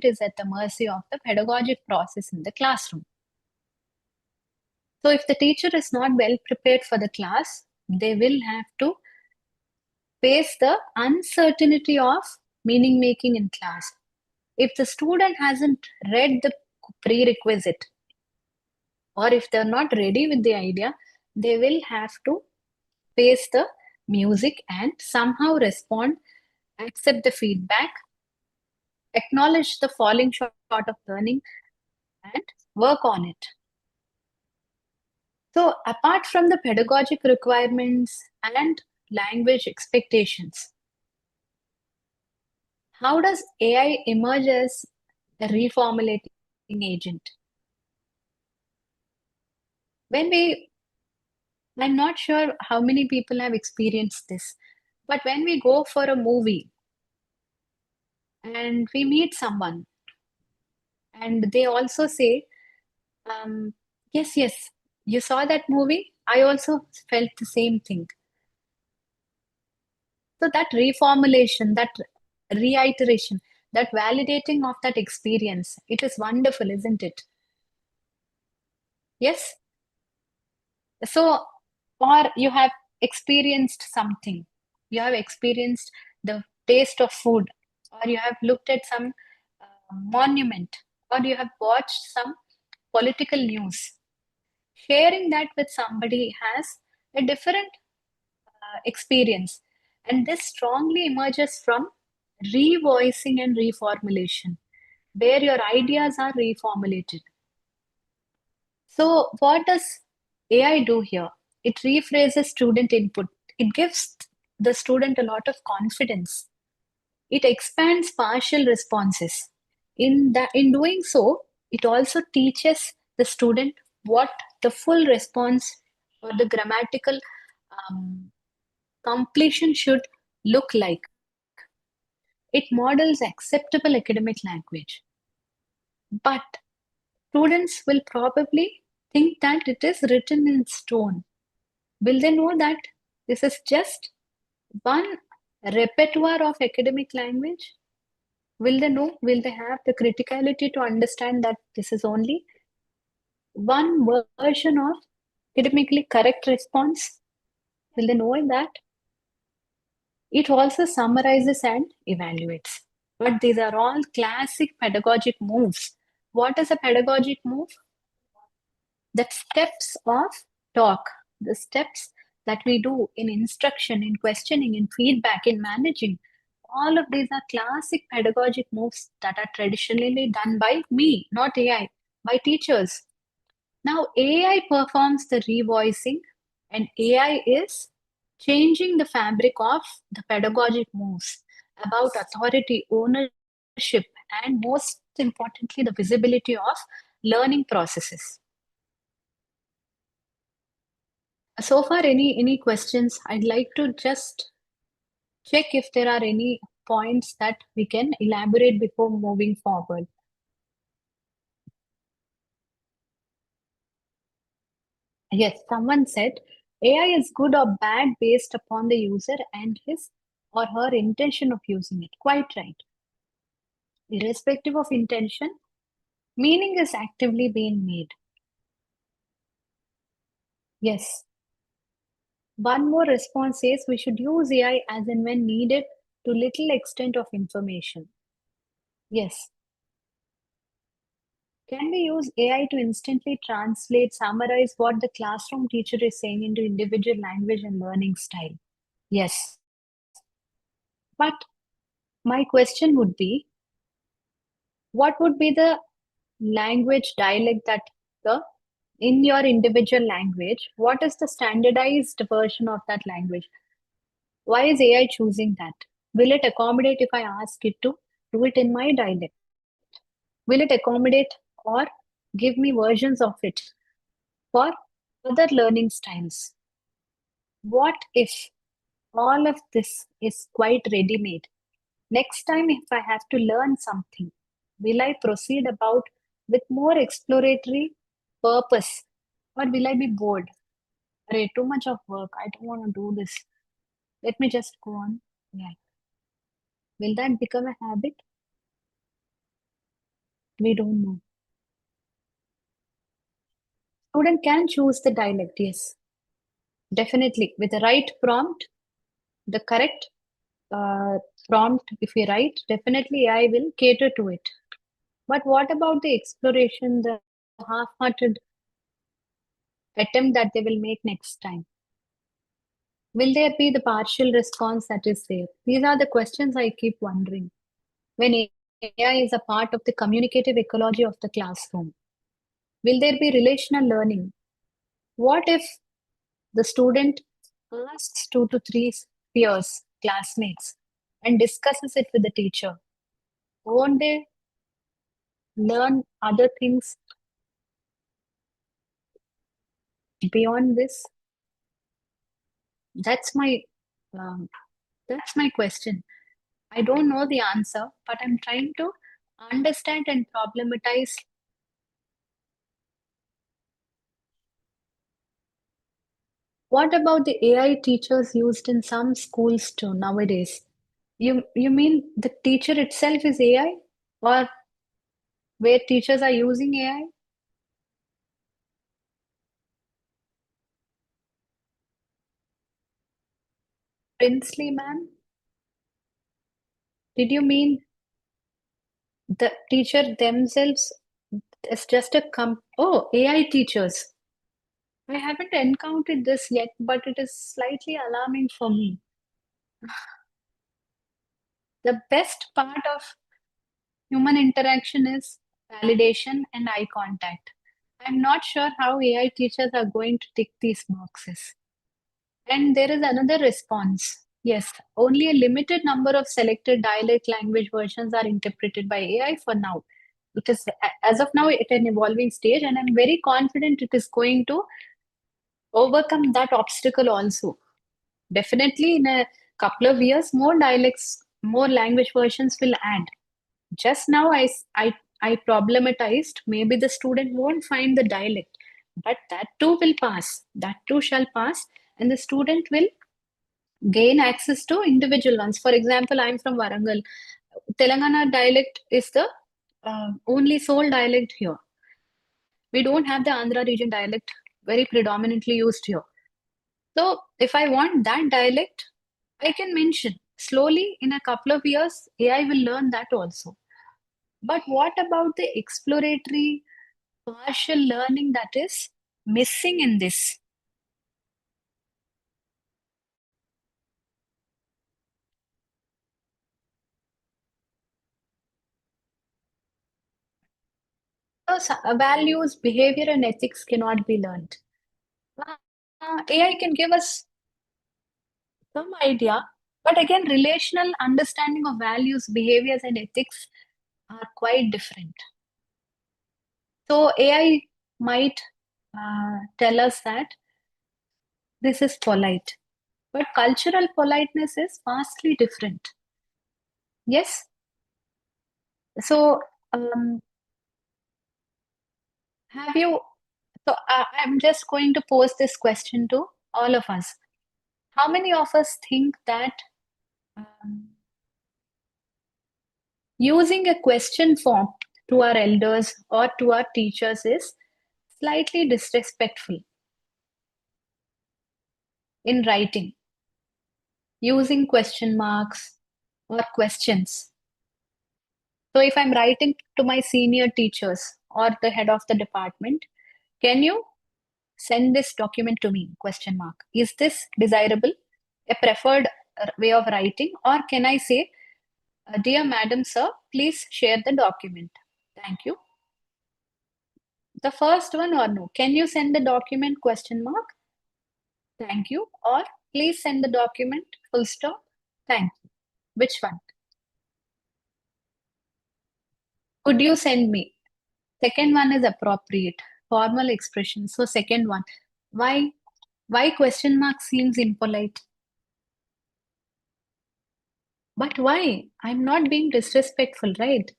is at the mercy of the pedagogic process in the classroom. So if the teacher is not well prepared for the class, they will have to face the uncertainty of meaning making in class. If the student hasn't read the prerequisite, or if they're not ready with the idea, they will have to face the music and somehow respond, accept the feedback, acknowledge the falling short of learning, and work on it. So, apart from the pedagogic requirements and language expectations, how does AI emerge as a reformulating agent? I'm not sure how many people have experienced this, but when we go for a movie and we meet someone and they also say, yes, yes, you saw that movie? I also felt the same thing. So that reformulation, that reiteration, that validating of that experience, it is wonderful, isn't it? Yes? So, or you have experienced something, you have experienced the taste of food, or you have looked at some monument, or you have watched some political news. Sharing that with somebody has a different experience, and this strongly emerges from revoicing and reformulation, where your ideas are reformulated. So, what does AI do here? It rephrases student input. It gives the student a lot of confidence. It expands partial responses. In doing so, it also teaches the student what the full response or the grammatical completion should look like. It models acceptable academic language. But students will probably think that it is written in stone. Will they know that this is just one repertoire of academic language? Will they know? Will they have the criticality to understand that this is only one version of academically correct response? Will they know that? It also summarizes and evaluates. But these are all classic pedagogic moves. What is a pedagogic move? The steps of talk, the steps that we do in instruction, in questioning, in feedback, in managing. All of these are classic pedagogic moves that are traditionally done by me, not AI, by teachers. Now, AI performs the revoicing, and AI is changing the fabric of the pedagogic moves about authority, ownership, and most importantly, the visibility of learning processes. So far, any questions? I'd like to just check if there are any points that we can elaborate before moving forward. Yes, someone said AI is good or bad based upon the user and his or her intention of using it. Quite right. Irrespective of intention, meaning is actively being made. Yes. One more response says we should use AI as and when needed to little extent of information. Yes. Can we use AI to instantly translate, summarize what the classroom teacher is saying into individual language and learning style? Yes. But my question would be, what would be the language dialect that the in your individual language, what is the standardized version of that language? Why is AI choosing that? Will it accommodate if I ask it to do it in my dialect? Will it accommodate or give me versions of it for other learning styles? What if all of this is quite ready-made? Next time, if I have to learn something, will I proceed about with more exploratory purpose, or will I be bored? Array, too much of work. I don't want to do this. Let me just go on. Yeah. Will that become a habit? We don't know. Student can choose the dialect, yes. Definitely. With the right prompt, the correct uh, prompt, if we write, definitely AI will cater to it. But what about the exploration, the half-hearted attempt that they will make next time? Will there be the partial response that is there? These are the questions I keep wondering. When AI is a part of the communicative ecology of the classroom, will there be relational learning? What if the student asks 2 to 3 peers, classmates, and discusses it with the teacher? Won't they learn other things beyond this? That's my um, that's my question. I don't know the answer, but I'm trying to understand and problematize. What about the AI teachers used in some schools too nowadays? You mean the teacher itself is AI, or where teachers are using AI? Princely man, did you mean the teacher themselves is just a AI teachers? I haven't encountered this yet, but it is slightly alarming for me. The best part of human interaction is validation and eye contact. I'm not sure how AI teachers are going to tick these boxes. And there is another response. Yes, only a limited number of selected dialect language versions are interpreted by AI for now. It is, as of now, at an evolving stage, and I'm very confident it is going to overcome that obstacle also. Definitely, in a couple of years, more dialects, more language versions will add. Just now, I problematized. Maybe the student won't find the dialect, but that too will pass. That too shall pass, and the student will gain access to individual ones. For example, I'm from Warangal. Telangana dialect is the only sole dialect here. We don't have the Andhra region dialect very predominantly used here. So if I want that dialect, I can mention. Slowly, in a couple of years, AI will learn that also. But what about the exploratory partial learning that is missing in this? So, values, behavior, and ethics cannot be learned. AI can give us some idea, but again, relational understanding of values, behaviors, and ethics are quite different. So, AI might tell us that this is polite, but cultural politeness is vastly different. Yes. So, have you? So, I'm just going to pose this question to all of us. How many of us think that um, using a question form to our elders or to our teachers is slightly disrespectful in writing, using question marks or questions? So, if I'm writing to my senior teachers or the head of the department, can you send this document to me? Question mark. Is this desirable, a preferred way of writing, or can I say, dear madam, sir, please share the document? Thank you. The first one or no? Can you send the document? Question mark. Thank you. Or please send the document. Full stop. Thank you. Which one? Could you send me? Second one is appropriate. Formal expression. So second one. Why question mark seems impolite? But why? I'm not being disrespectful, right?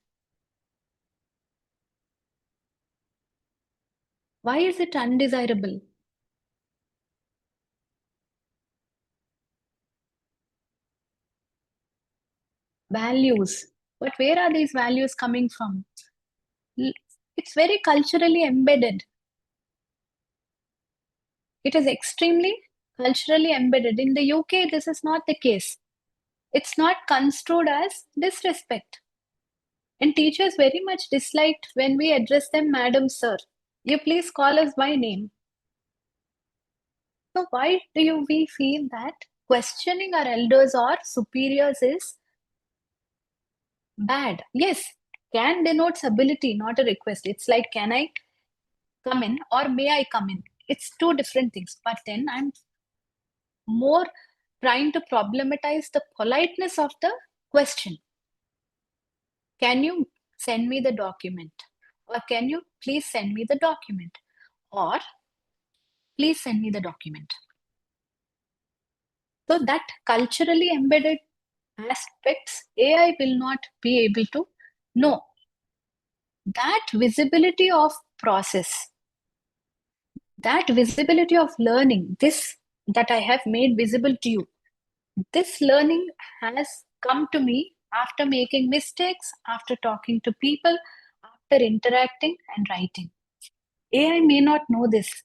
Why is it undesirable? Values. But where are these values coming from? It's very culturally embedded. It is extremely culturally embedded. In the UK, this is not the case. It's not construed as disrespect. And teachers very much disliked when we address them, Madam, Sir. You please call us by name. So why do we feel that questioning our elders or superiors is bad? Yes, can denotes ability, not a request. It's like, can I come in or may I come in? It's two different things. But then I'm more trying to problematize the politeness of the question. Can you send me the document? Or can you please send me the document? Or please send me the document. So that culturally embedded aspects, AI will not be able to know. That visibility of process, that visibility of learning, this that I have made visible to you, this learning has come to me after making mistakes, after talking to people, after interacting and writing. AI may not know this.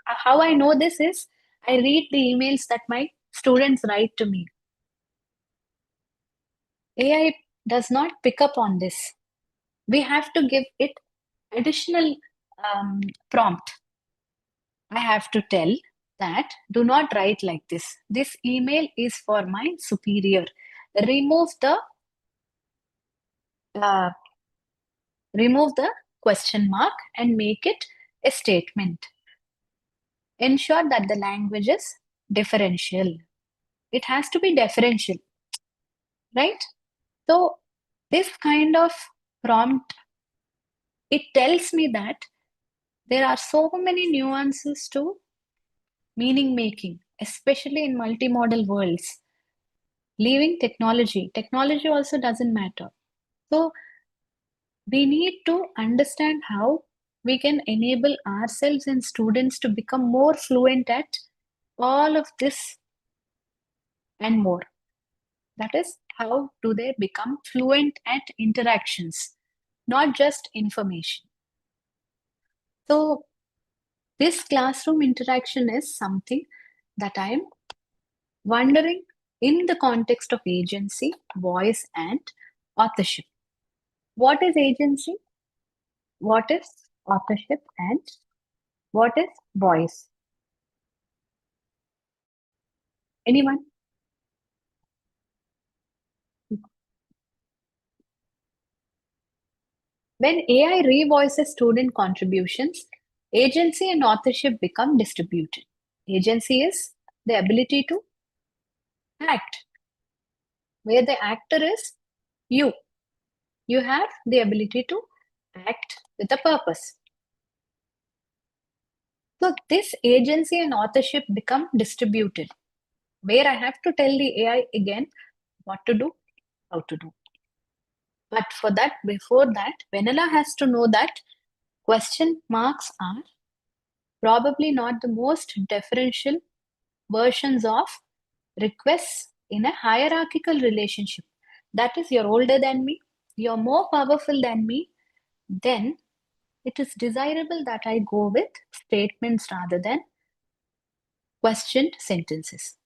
How I know this is I read the emails that my students write to me. AI does not pick up on this. We have to give it additional prompt. I have to tell that do not write like this. This email is for my superior. Remove the uh, remove the question mark and make it a statement. Ensure that the language is differential. It has to be differential, right? So this kind of prompt, it tells me that there are so many nuances to meaning making, especially in multimodal worlds. Leaving technology also doesn't matter. So we need to understand how we can enable ourselves and students to become more fluent at all of this and more. That is, how do they become fluent at interactions, not just information. So this classroom interaction is something that I'm wondering in the context of agency, voice, and authorship. What is agency? What is authorship? And what is voice? Anyone? When AI revoices student contributions, agency and authorship become distributed. Agency is the ability to act, where the actor is you. You have the ability to act with a purpose. So this agency and authorship become distributed, where I have to tell the AI again what to do, how to do. But for that, before that, Vanilla has to know that question marks are probably not the most differential versions of requests in a hierarchical relationship. That is, you're older than me, you're more powerful than me, then it is desirable that I go with statements rather than questioned sentences.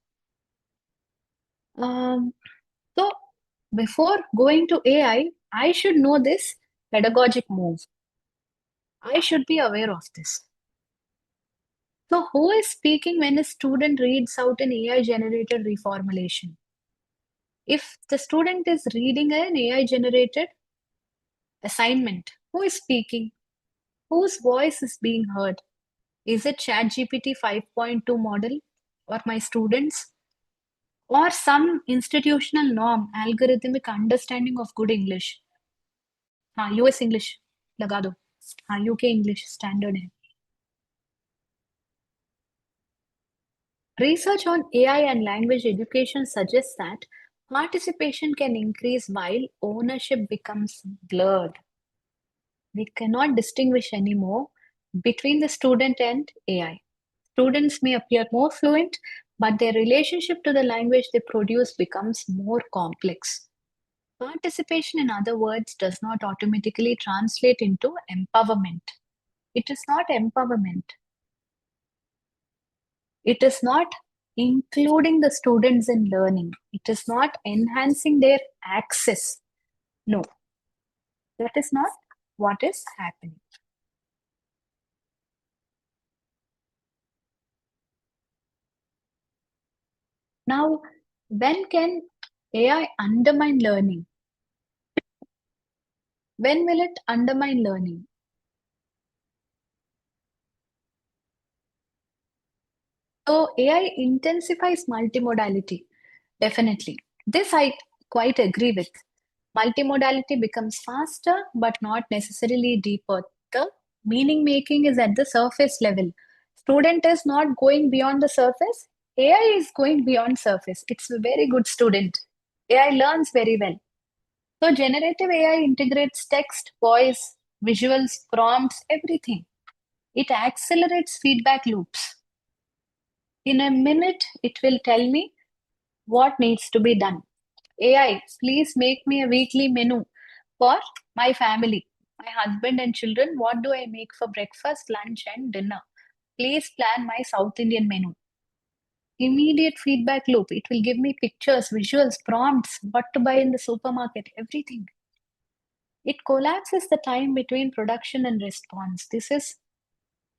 So before going to AI, I should know this pedagogic move. I should be aware of this. So who is speaking when a student reads out an AI-generated reformulation? If the student is reading an AI-generated assignment, who is speaking? Whose voice is being heard? Is it ChatGPT 5.2 model or my students? Or some institutional norm, algorithmic understanding of good English? हाँ US English लगा दो हाँ UK English standard है. Research on AI and language education suggests that Participation can increase while ownership becomes blurred. We cannot distinguish anymore between the student and AI. Students may appear more fluent, but their relationship to the language they produce becomes more complex. Participation, in other words, does not automatically translate into empowerment. It is not empowerment. It is not including the students in learning. It is not enhancing their access. No, that is not what is happening. Now, when can AI undermine learning? When will it undermine learning? So AI intensifies multimodality, definitely. This I quite agree with. Multimodality becomes faster, but not necessarily deeper. The meaning making is at the surface level. Student is not going beyond the surface. AI is going beyond surface. It's a very good student. AI learns very well. So generative AI integrates text, voice, visuals, prompts, everything. It accelerates feedback loops. In a minute, it will tell me what needs to be done. AI, please make me a weekly menu for my family, my husband and children. What do I make for breakfast, lunch, and dinner? Please plan my South Indian menu. Immediate feedback loop. It will give me pictures, visuals, prompts, what to buy in the supermarket, everything. It collapses the time between production and response. This is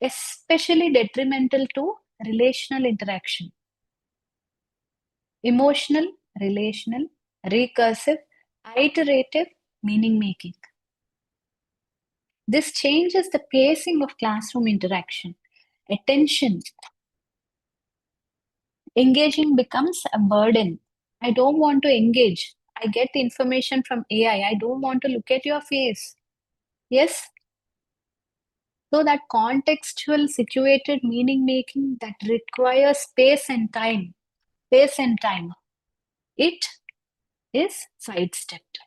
especially detrimental to relational interaction. Emotional, relational, recursive, iterative meaning making. This changes the pacing of classroom interaction. Attention. Engaging becomes a burden. I don't want to engage. I get the information from AI. I don't want to look at your face. Yes? So that contextual, situated meaning making that requires space and time. Space and time. It is sidestepped.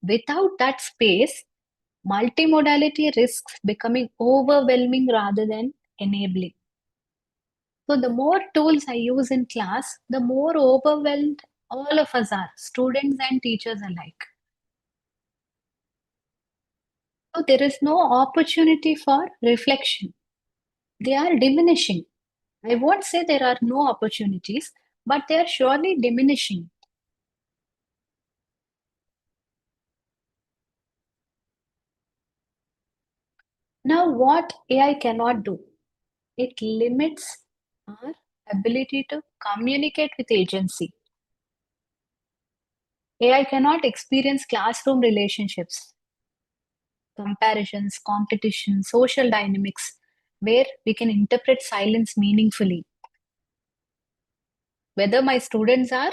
Without that space, multimodality risks becoming overwhelming rather than enabling. So the more tools I use in class, the more overwhelmed all of us are, students and teachers alike. So there is no opportunity for reflection. They are diminishing. I won't say there are no opportunities, but they are surely diminishing. Now, what AI cannot do? It limits our ability to communicate with agency. AI cannot experience classroom relationships, comparisons, competition, social dynamics, where we can interpret silence meaningfully. Whether my students are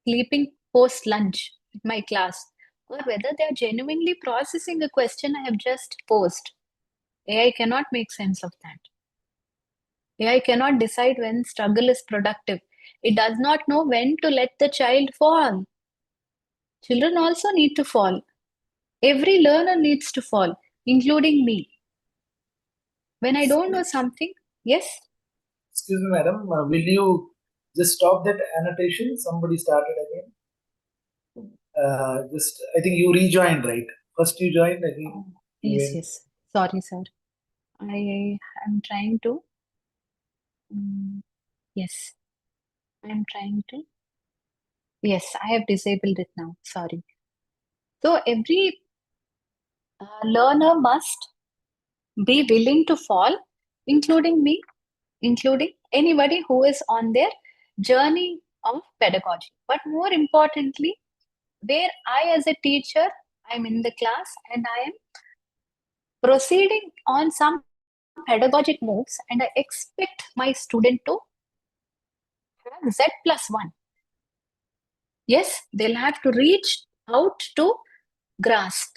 sleeping post lunch in my class, or whether they are genuinely processing a question I have just posed, AI cannot make sense of that. AI cannot decide when struggle is productive. It does not know when to let the child fall. Children also need to fall. Every learner needs to fall, including me. When I don't know something, yes, Excuse me, madam. Will you just stop that annotation? Somebody started again. I think you rejoined, right? First you joined, I think. yes, yes. Sorry, sir. I am trying to. Yes, I am trying to. Yes, I have disabled it now. Sorry. So every learner must be willing to fall, including me, including anybody who is on their journey of pedagogy. But more importantly, where I, as a teacher, I'm in the class and I am proceeding on some pedagogic moves, and I expect my student to have Z plus 1. Yes, they'll have to reach out to grasp.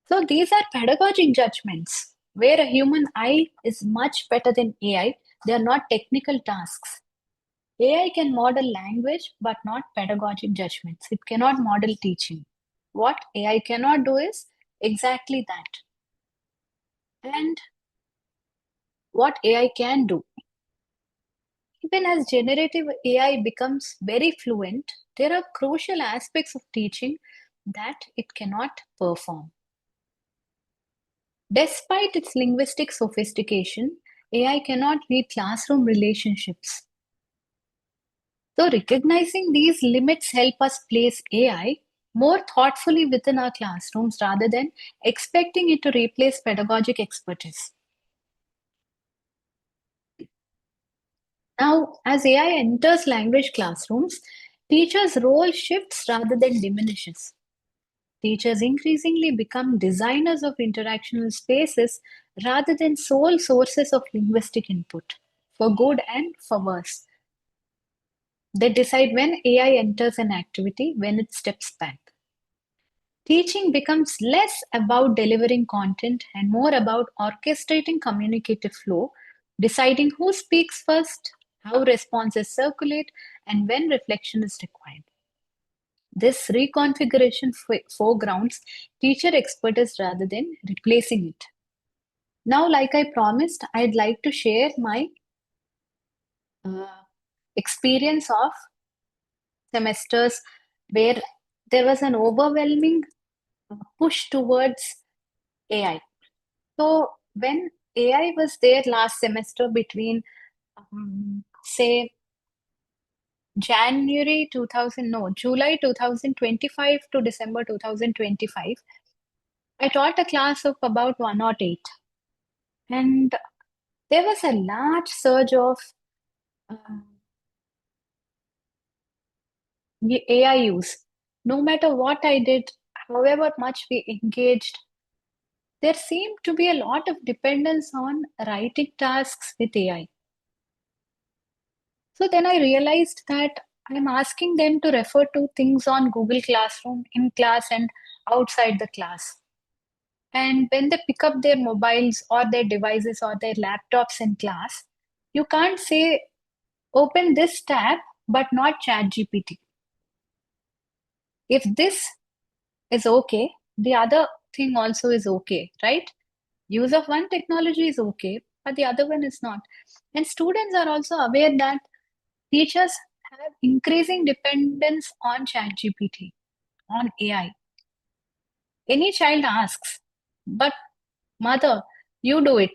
So these are pedagogic judgments where a human eye is much better than AI. They are not technical tasks. AI can model language, but not pedagogic judgments. It cannot model teaching. What AI cannot do is exactly that. And what AI can do, even as generative AI becomes very fluent, there are crucial aspects of teaching that it cannot perform. Despite its linguistic sophistication, AI cannot read classroom relationships. So, recognizing these limits help us place AI more thoughtfully within our classrooms rather than expecting it to replace pedagogic expertise. Now, as AI enters language classrooms, teachers' role shifts rather than diminishes. Teachers increasingly become designers of interactional spaces rather than sole sources of linguistic input, for good and for worse. They decide when AI enters an activity, when it steps back. Teaching becomes less about delivering content and more about orchestrating communicative flow, deciding who speaks first, how responses circulate, and when reflection is required. This reconfiguration foregrounds teacher expertise rather than replacing it. Now, like I promised, I'd like to share my uh, experience of semesters where there was an overwhelming push towards AI. So when AI was there last semester between say January 2000, no, July 2025 to December 2025, I taught a class of about 108. And there was a large surge of um, AI use. No matter what I did, however much we engaged, there seemed to be a lot of dependence on writing tasks with AI. So then I realized that I'm asking them to refer to things on Google Classroom in class and outside the class. And when they pick up their mobiles or their devices or their laptops in class, you can't say, open this tab, but not ChatGPT. If this is okay, the other thing also is okay, right? Use of one technology is okay, but the other one is not. And students are also aware that teachers have increasing dependence on ChatGPT, on AI. Any child asks, but mother, you do it.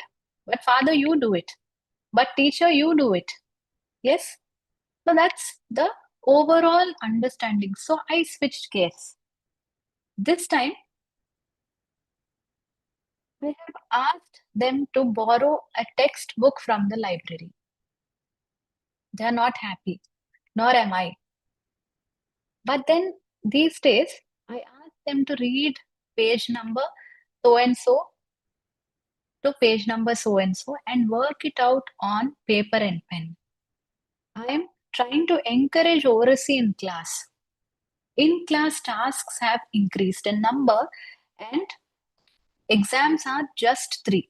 But father, you do it. But teacher, you do it. Yes? So that's the overall understanding. So I switched gears. This time, I have asked them to borrow a textbook from the library. They are not happy, nor am I. But then these days, I ask them to read page number so and so to page number so and so and work it out on paper and pen. I am trying to encourage oracy in class. In class tasks have increased in number and exams are just 3.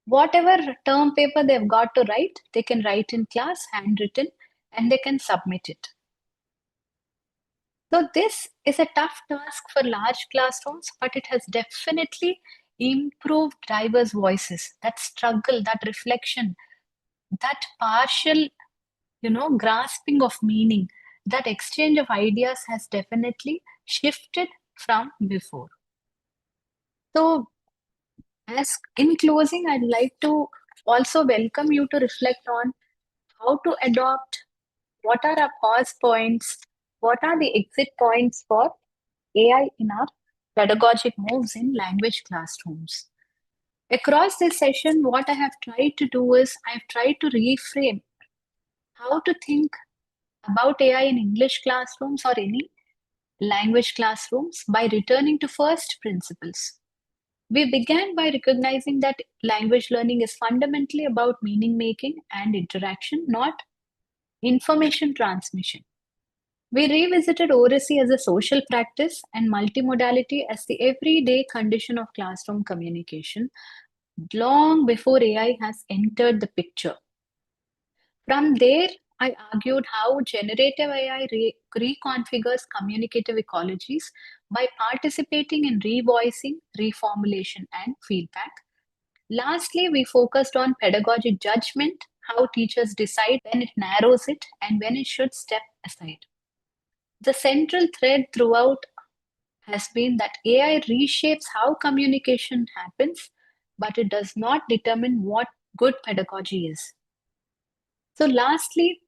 Whatever term paper they've got to write, they can write in class, handwritten, and they can submit it. So this is a tough task for large classrooms, but it has definitely improved diverse voices. That struggle, that reflection, that partial, grasping of meaning, that exchange of ideas has definitely shifted from before. So, as in closing, I'd like to also welcome you to reflect on how to adopt, what are our pause points, what are the exit points for AI in our pedagogic moves in language classrooms. Across this session, what I have tried to do is I've tried to reframe how to think about AI in English classrooms or any language classrooms by returning to first principles. We began by recognizing that language learning is fundamentally about meaning making and interaction, not information transmission. We revisited oracy as a social practice and multimodality as the everyday condition of classroom communication long before AI has entered the picture. From there, I argued how generative AI reconfigures communicative ecologies by participating in revoicing, reformulation, and feedback. Lastly, we focused on pedagogic judgment, how teachers decide when it narrows it and when it should step aside. The central thread throughout has been that AI reshapes how communication happens, but it does not determine what good pedagogy is. So, lastly,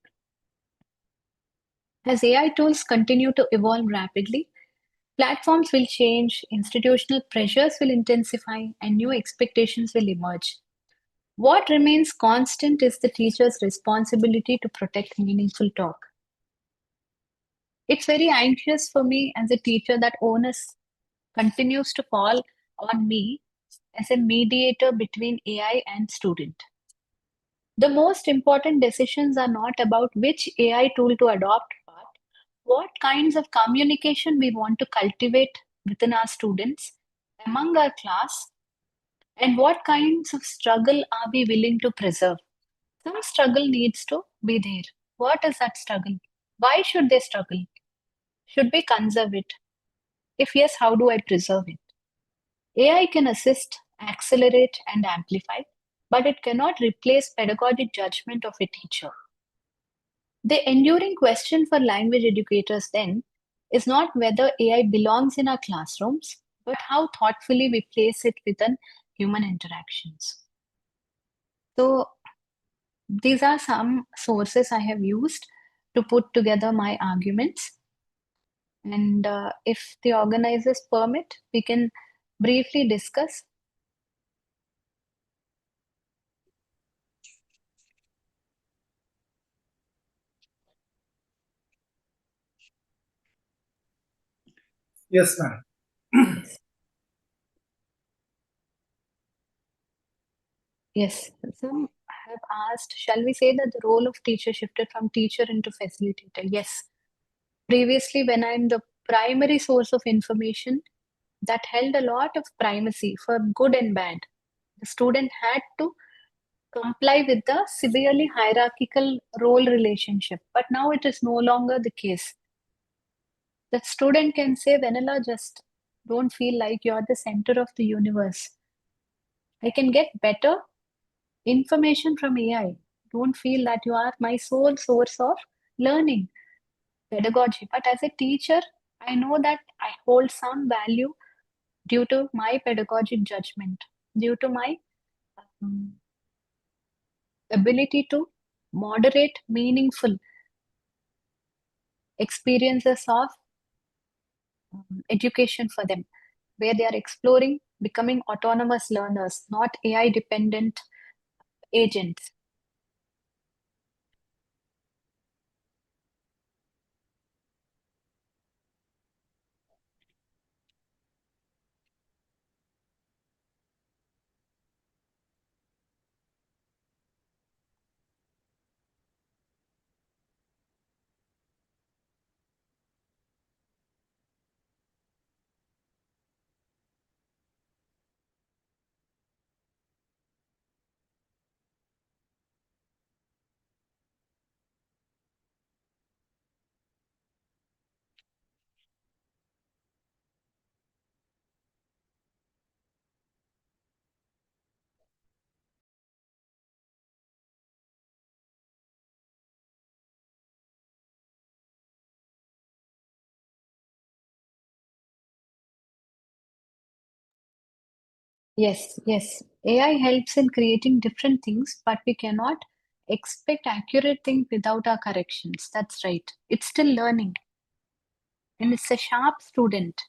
as AI tools continue to evolve rapidly, platforms will change, institutional pressures will intensify, and new expectations will emerge. What remains constant is the teacher's responsibility to protect meaningful talk. It's very anxious for me as a teacher that onus continues to fall on me as a mediator between AI and student. The most important decisions are not about which AI tool to adopt, but what kinds of communication we want to cultivate within our students, among our class, and what kinds of struggle are we willing to preserve. Some struggle needs to be there. What is that struggle? Why should they struggle? Should we conserve it? If yes, how do I preserve it? AI can assist, accelerate, and amplify, but it cannot replace pedagogic judgment of a teacher. The enduring question for language educators then is not whether AI belongs in our classrooms, but how thoughtfully we place it within human interactions. So, these are some sources I have used to put together my arguments. And if the organizers permit, we can briefly discuss. Yes, ma'am. Yes, some have asked, shall we say that the role of teacher shifted from teacher into facilitator? Yes. Previously, when I'm the primary source of information, that held a lot of primacy for good and bad. The student had to comply with the severely hierarchical role relationship, but now it is no longer the case. The student can say, Vanilla, just don't feel like you're the center of the universe. I can get better information from AI. Don't feel that you are my sole source of learning, pedagogy. But as a teacher, I know that I hold some value due to my pedagogic judgment, due to my um, ability to moderate meaningful experiences of education for them, where they are exploring becoming autonomous learners, not AI dependent agents. Yes, yes. AI helps in creating different things, but we cannot expect accurate things without our corrections. That's right. It's still learning. And it's a sharp student.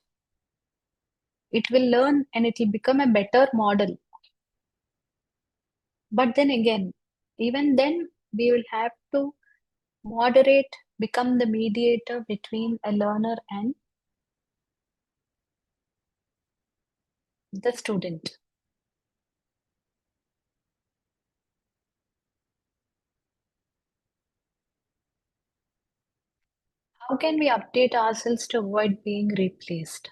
It will learn and it will become a better model. But then again, even then, we will have to moderate, become the mediator between a learner and the student. How can we update ourselves to avoid being replaced?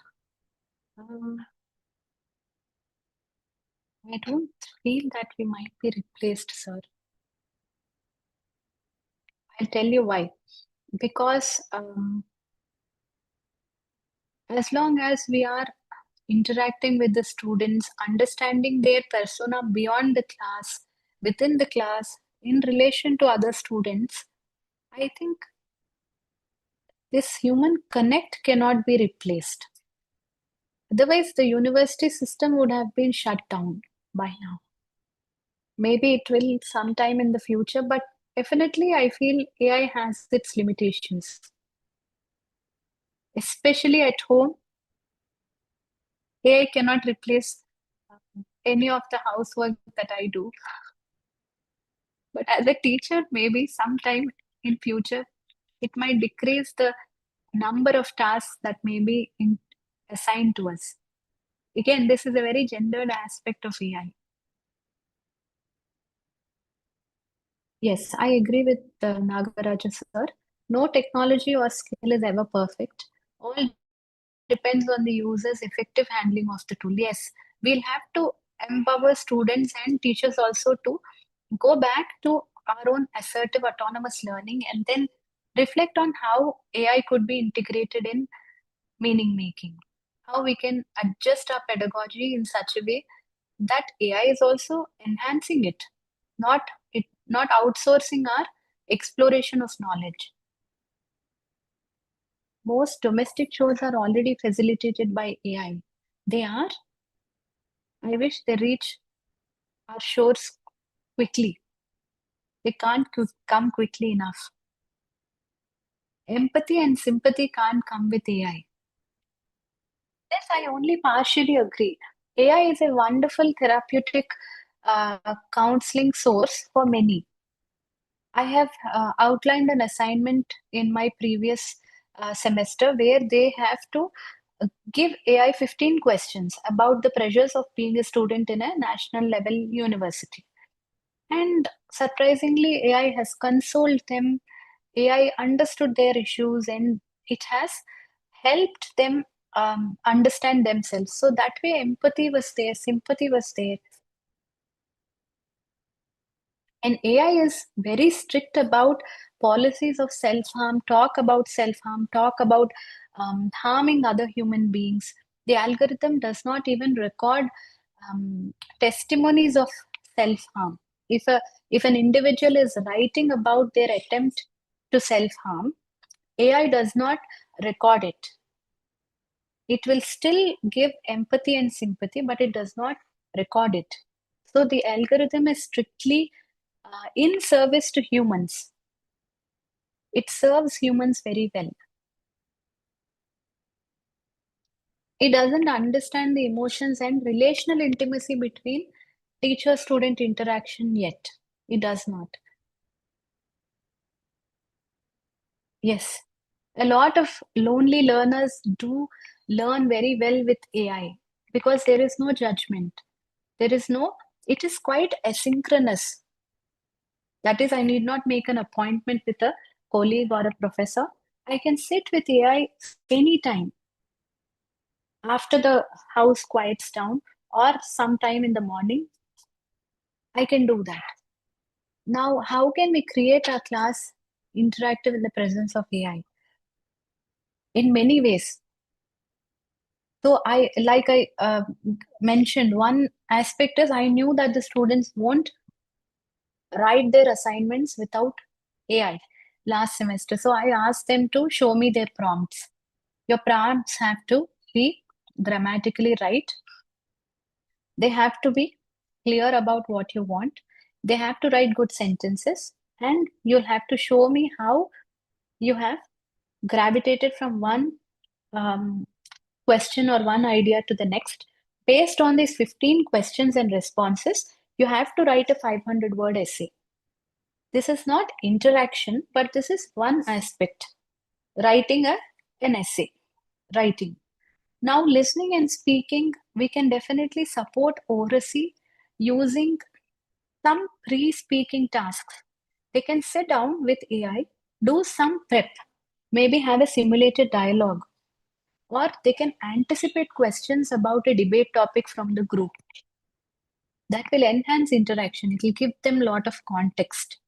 Um, I don't feel that we might be replaced, sir. I'll tell you why. Because as long as we are interacting with the students, understanding their persona beyond the class, within the class, in relation to other students, I think this human connect cannot be replaced. Otherwise, the university system would have been shut down by now. Maybe it will sometime in the future, but definitely I feel AI has its limitations. Especially at home, AI cannot replace any of the housework that I do. But as a teacher, maybe sometime in future, it might decrease the number of tasks that may be assigned to us. Again, this is a very gendered aspect of AI. Yes, I agree with Nagaraja sir. No technology or skill is ever perfect. All depends on the user's effective handling of the tool. Yes, we'll have to empower students and teachers also to go back to our own assertive autonomous learning and then reflect on how AI could be integrated in meaning making, how we can adjust our pedagogy in such a way that AI is also enhancing it, not not outsourcing our exploration of knowledge. Most domestic chores are already facilitated by AI. They are. I wish they reach our shores quickly. They can't come quickly enough. Empathy and sympathy can't come with AI. Yes, I only partially agree. AI is a wonderful therapeutic counseling source for many. I have outlined an assignment in my previous semester where they have to give AI 15 questions about the pressures of being a student in a national level university. And surprisingly, AI has consoled them, AI understood their issues, and it has helped them understand themselves. So that way, empathy was there, sympathy was there. And AI is very strict about policies of self-harm, talk about self-harm, talk about harming other human beings. The algorithm does not even record testimonies of self-harm. If an individual is writing about their attempt to self-harm, AI does not record it. It will still give empathy and sympathy, but it does not record it. So the algorithm is strictly in service to humans. It serves humans very well. It doesn't understand the emotions and relational intimacy between teacher-student interaction yet. It does not. Yes, a lot of lonely learners do learn very well with AI because there is no judgment. It is quite asynchronous. That is, I need not make an appointment with a colleague or a professor. I can sit with AI anytime after the house quiets down or sometime in the morning. I can do that. Now, how can we create our class interactive in the presence of AI? In many ways. So I mentioned, one aspect is I knew that the students won't write their assignments without AI last semester. So I asked them to show me their prompts. Your prompts have to be grammatically right. They have to be clear about what you want. They have to write good sentences, and you'll have to show me how you have gravitated from one question or one idea to the next. Based on these 15 questions and responses, you have to write a 500-word essay. This is not interaction, but this is one aspect. Writing an essay, writing. Now, listening and speaking, we can definitely support oracy using some pre-speaking tasks. They can sit down with AI, do some prep, maybe have a simulated dialogue, or they can anticipate questions about a debate topic from the group. That will enhance interaction. It will give them a lot of context.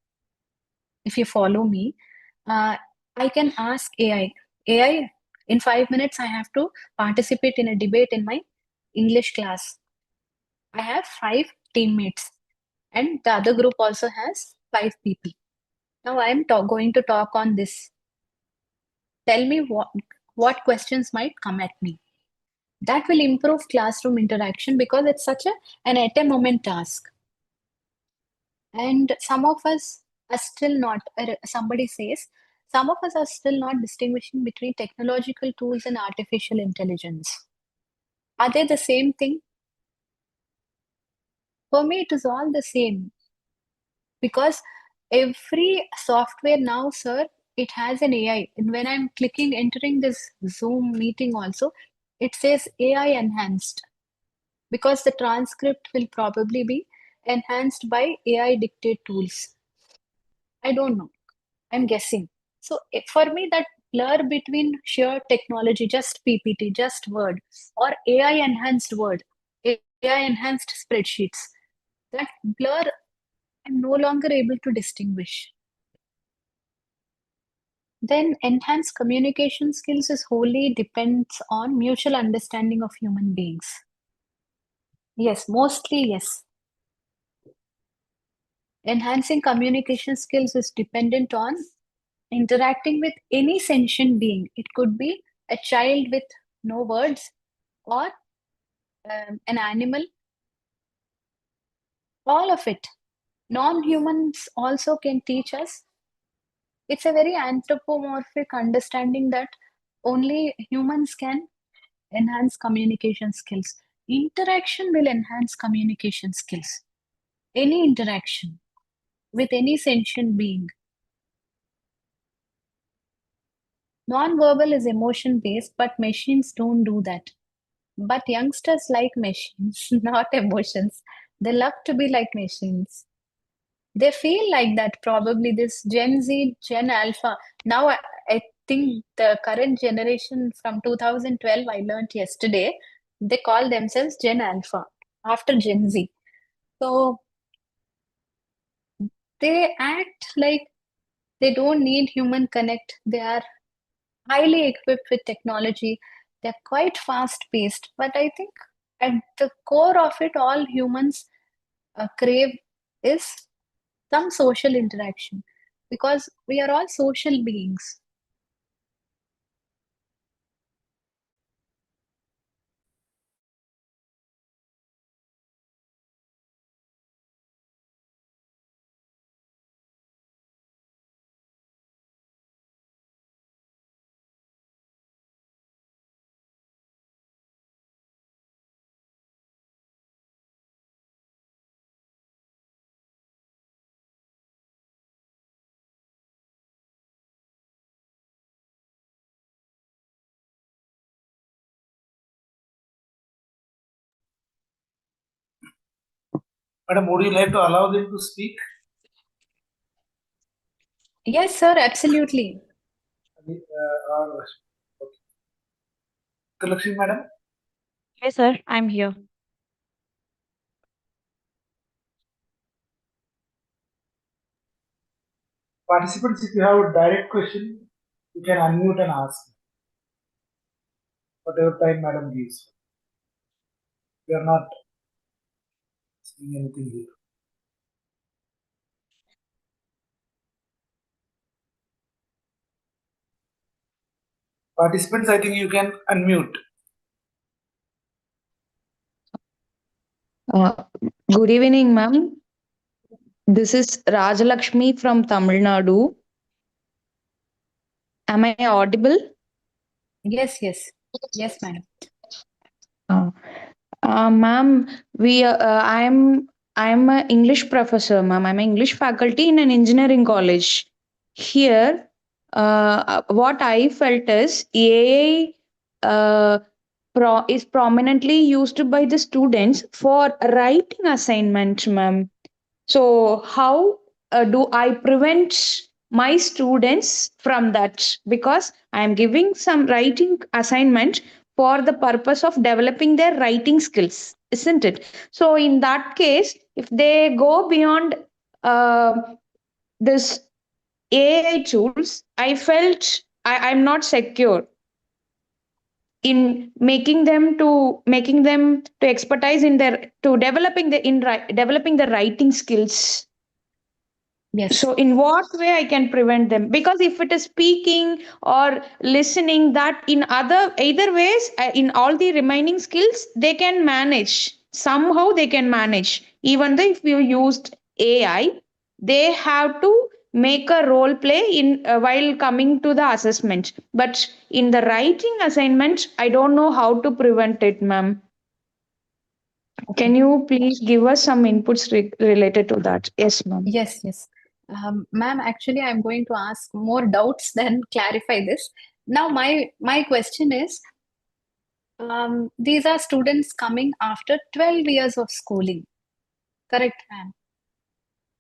if you follow me, I can ask AI, in 5 minutes, I have to participate in a debate in my English class. I have 5 teammates, and the other group also has 5 people. Now I am going to talk on this. Tell me what questions might come at me. That will improve classroom interaction because it's such an at a moment task. And some of us are still not, somebody says, some of us are still not distinguishing between technological tools and artificial intelligence. Are they the same thing? For me, it is all the same because every software now, sir, it has an AI. And when I'm entering this Zoom meeting also, it says AI enhanced because the transcript will probably be enhanced by AI dictate tools. I don't know. I'm guessing. So for me, that blur between sheer technology, just PPT, just Word, or AI enhanced Word, AI enhanced spreadsheets, that blur, I'm no longer able to distinguish. Then enhanced communication skills is wholly depends on mutual understanding of human beings. Yes, mostly yes. Enhancing communication skills is dependent on interacting with any sentient being. It could be a child with no words or an animal, all of it. Non-humans also can teach us. It's a very anthropomorphic understanding that only humans can enhance communication skills. Interaction will enhance communication skills. Any interaction with any sentient being. Non-verbal is emotion-based, but machines don't do that. But youngsters like machines, not emotions. They love to be like machines. They feel like that, probably this Gen Z, Gen Alpha. Now, I think the current generation from 2012, I learned yesterday, they call themselves Gen Alpha after Gen Z. So they act like they don't need human connect. They are highly equipped with technology. They're quite fast paced. But I think at the core of it, all humans crave is some social interaction because we are all social beings. Madam, would you like to allow them to speak? Yes, sir, absolutely. Or Lakshmi, madam? Yes, sir, I'm here. Participants, if you have a direct question, you can unmute and ask. Whatever time madam gives. We are not saying anything here. Participants, I think you can unmute. Good evening, ma'am. This is Rajalakshmi from Tamil Nadu. Am I audible? Yes, yes. Yes, madam. Ma'am, I'm an English professor, ma'am. I'm an English faculty in an engineering college. Here, what I felt is AI is prominently used by the students for writing assignments, ma'am. So, how do I prevent my students from that? Because I am giving some writing assignment for the purpose of developing their writing skills, isn't it? So, in that case, if they go beyond uh, this AI tools, I felt I'm not secure in making them to expertise in their to developing the writing skills. Yes. So in what way I can prevent them? Because if it is speaking or listening, that in other either ways, in all the remaining skills they can manage, somehow they can manage. Even though if you used AI, they have to make a role play in while coming to the assessment. But in the writing assignment, I don't know how to prevent it, ma'am. Okay. Can you please give us some inputs related to that? Yes, ma'am. Yes, yes. Ma'am, actually, I'm going to ask more doubts than clarify this. Now, my question is, these are students coming after 12 years of schooling, correct, ma'am?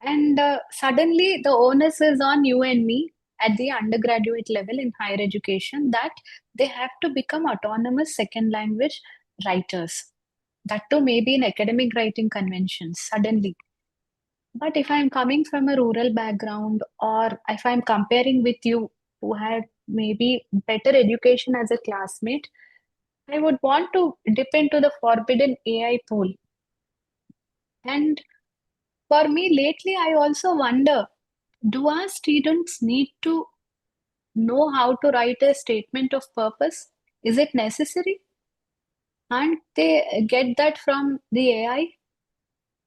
And suddenly the onus is on you and me at the undergraduate level in higher education that they have to become autonomous second language writers. That too maybe in academic writing conventions, suddenly. But if I'm coming from a rural background, or if I'm comparing with you who had maybe better education as a classmate, I would want to dip into the forbidden AI pool. And for me, lately, I also wonder, do our students need to know how to write a statement of purpose? Is it necessary? Can't they get that from the AI?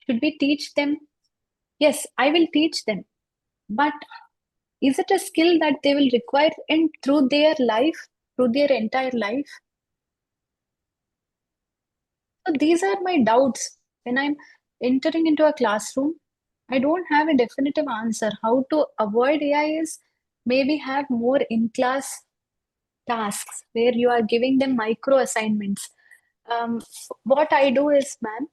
Should we teach them? Yes, I will teach them. But is it a skill that they will require in through their life, through their entire life? So these are my doubts. When I'm entering into a classroom, I don't have a definitive answer. How to avoid AI is maybe have more in-class tasks where you are giving them micro assignments. Um, what I do is, ma'am,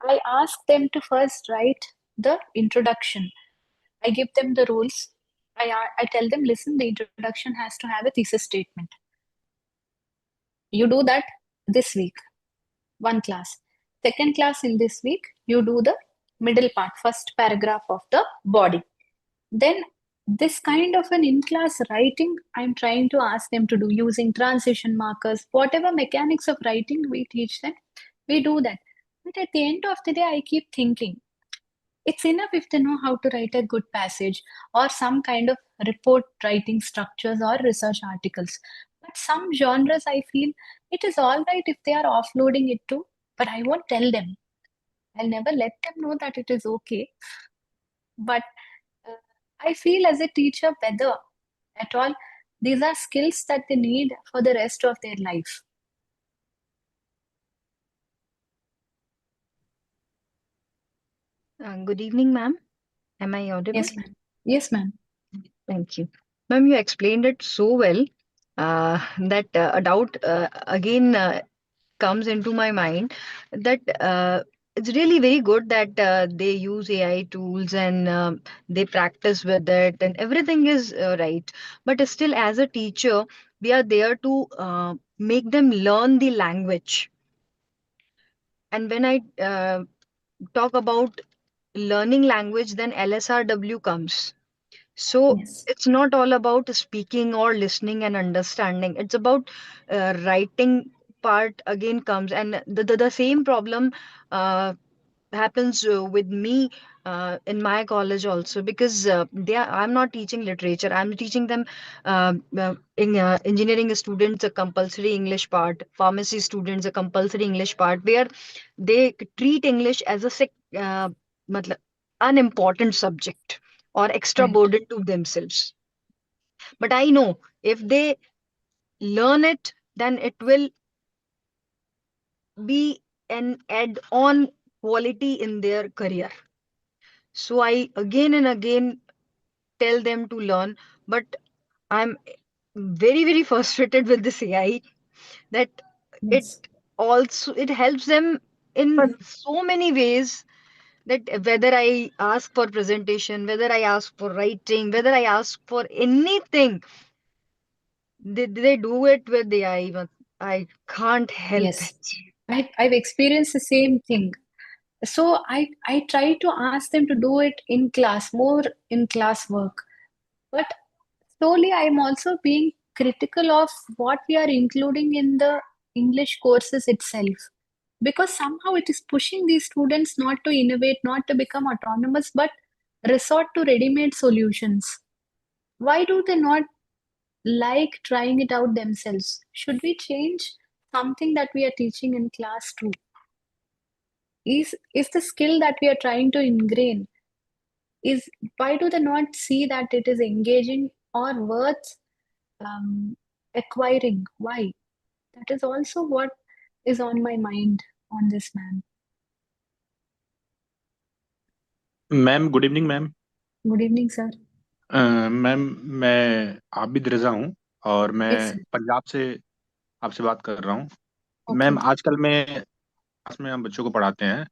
I ask them to first write the introduction. I give them the rules. I tell them, listen, the introduction has to have a thesis statement. You do that this week, one class. Second class in this week, you do the middle part, first paragraph of the body. Then this kind of an in-class writing, I'm trying to ask them to do using transition markers, whatever mechanics of writing we teach them, we do that. But at the end of the day, I keep thinking, it's enough if they know how to write a good passage or some kind of report writing structures or research articles. But some genres, I feel it is all right if they are offloading it too, but I won't tell them. I'll never let them know that it is okay. But uh, I feel as a teacher, whether at all, these are skills that they need for the rest of their life. Good evening, ma'am. Am I audible? Yes, ma'am. Yes, ma'am. Thank you. Ma'am, you explained it so well that a doubt again comes into my mind that it's really very good that they use AI tools and they practice with it and everything is right. But still, as a teacher, we are there to make them learn the language. And when I talk about learning language, then LSRW comes. So Yes. it's not all about speaking or listening and understanding. It's about writing part again comes, and the same problem happens with me in my college also, because I'm not teaching literature. I'm teaching them in engineering students a compulsory English part, pharmacy students a compulsory English part, where they treat English as a matlab, unimportant subject or extra Right. burden to themselves. But I know if they learn it, then it will be an add on quality in their career. So I again and again tell them to learn, but I'm very, very frustrated with this AI that it Yes. also it helps them in so many ways, that whether I ask for presentation, whether I ask for writing, whether I ask for anything, they do it with the AI, but I can't help Yes. it. I've experienced the same thing. So I try to ask them to do it in class, more in class work. But slowly, I'm also being critical of what we are including in the English courses itself. Because somehow it is pushing these students not to innovate, not to become autonomous, but resort to ready-made solutions. Why do they not like trying it out themselves? Should we change something that we are teaching in class too? Is the skill that we are trying to ingrain, is why do they not see that it is engaging or worth acquiring? Why? That is also what is on my mind on this, man. Ma'am good evening ma'am. Good evening, sir. Ma'am मैं आबिद रजा हूँ और मैं Yes, sir. Punjab से आपसे बात कर रहा हूँ। Okay. मैम आजकल मैं क्लास में हम बच्चों को पढ़ाते हैं,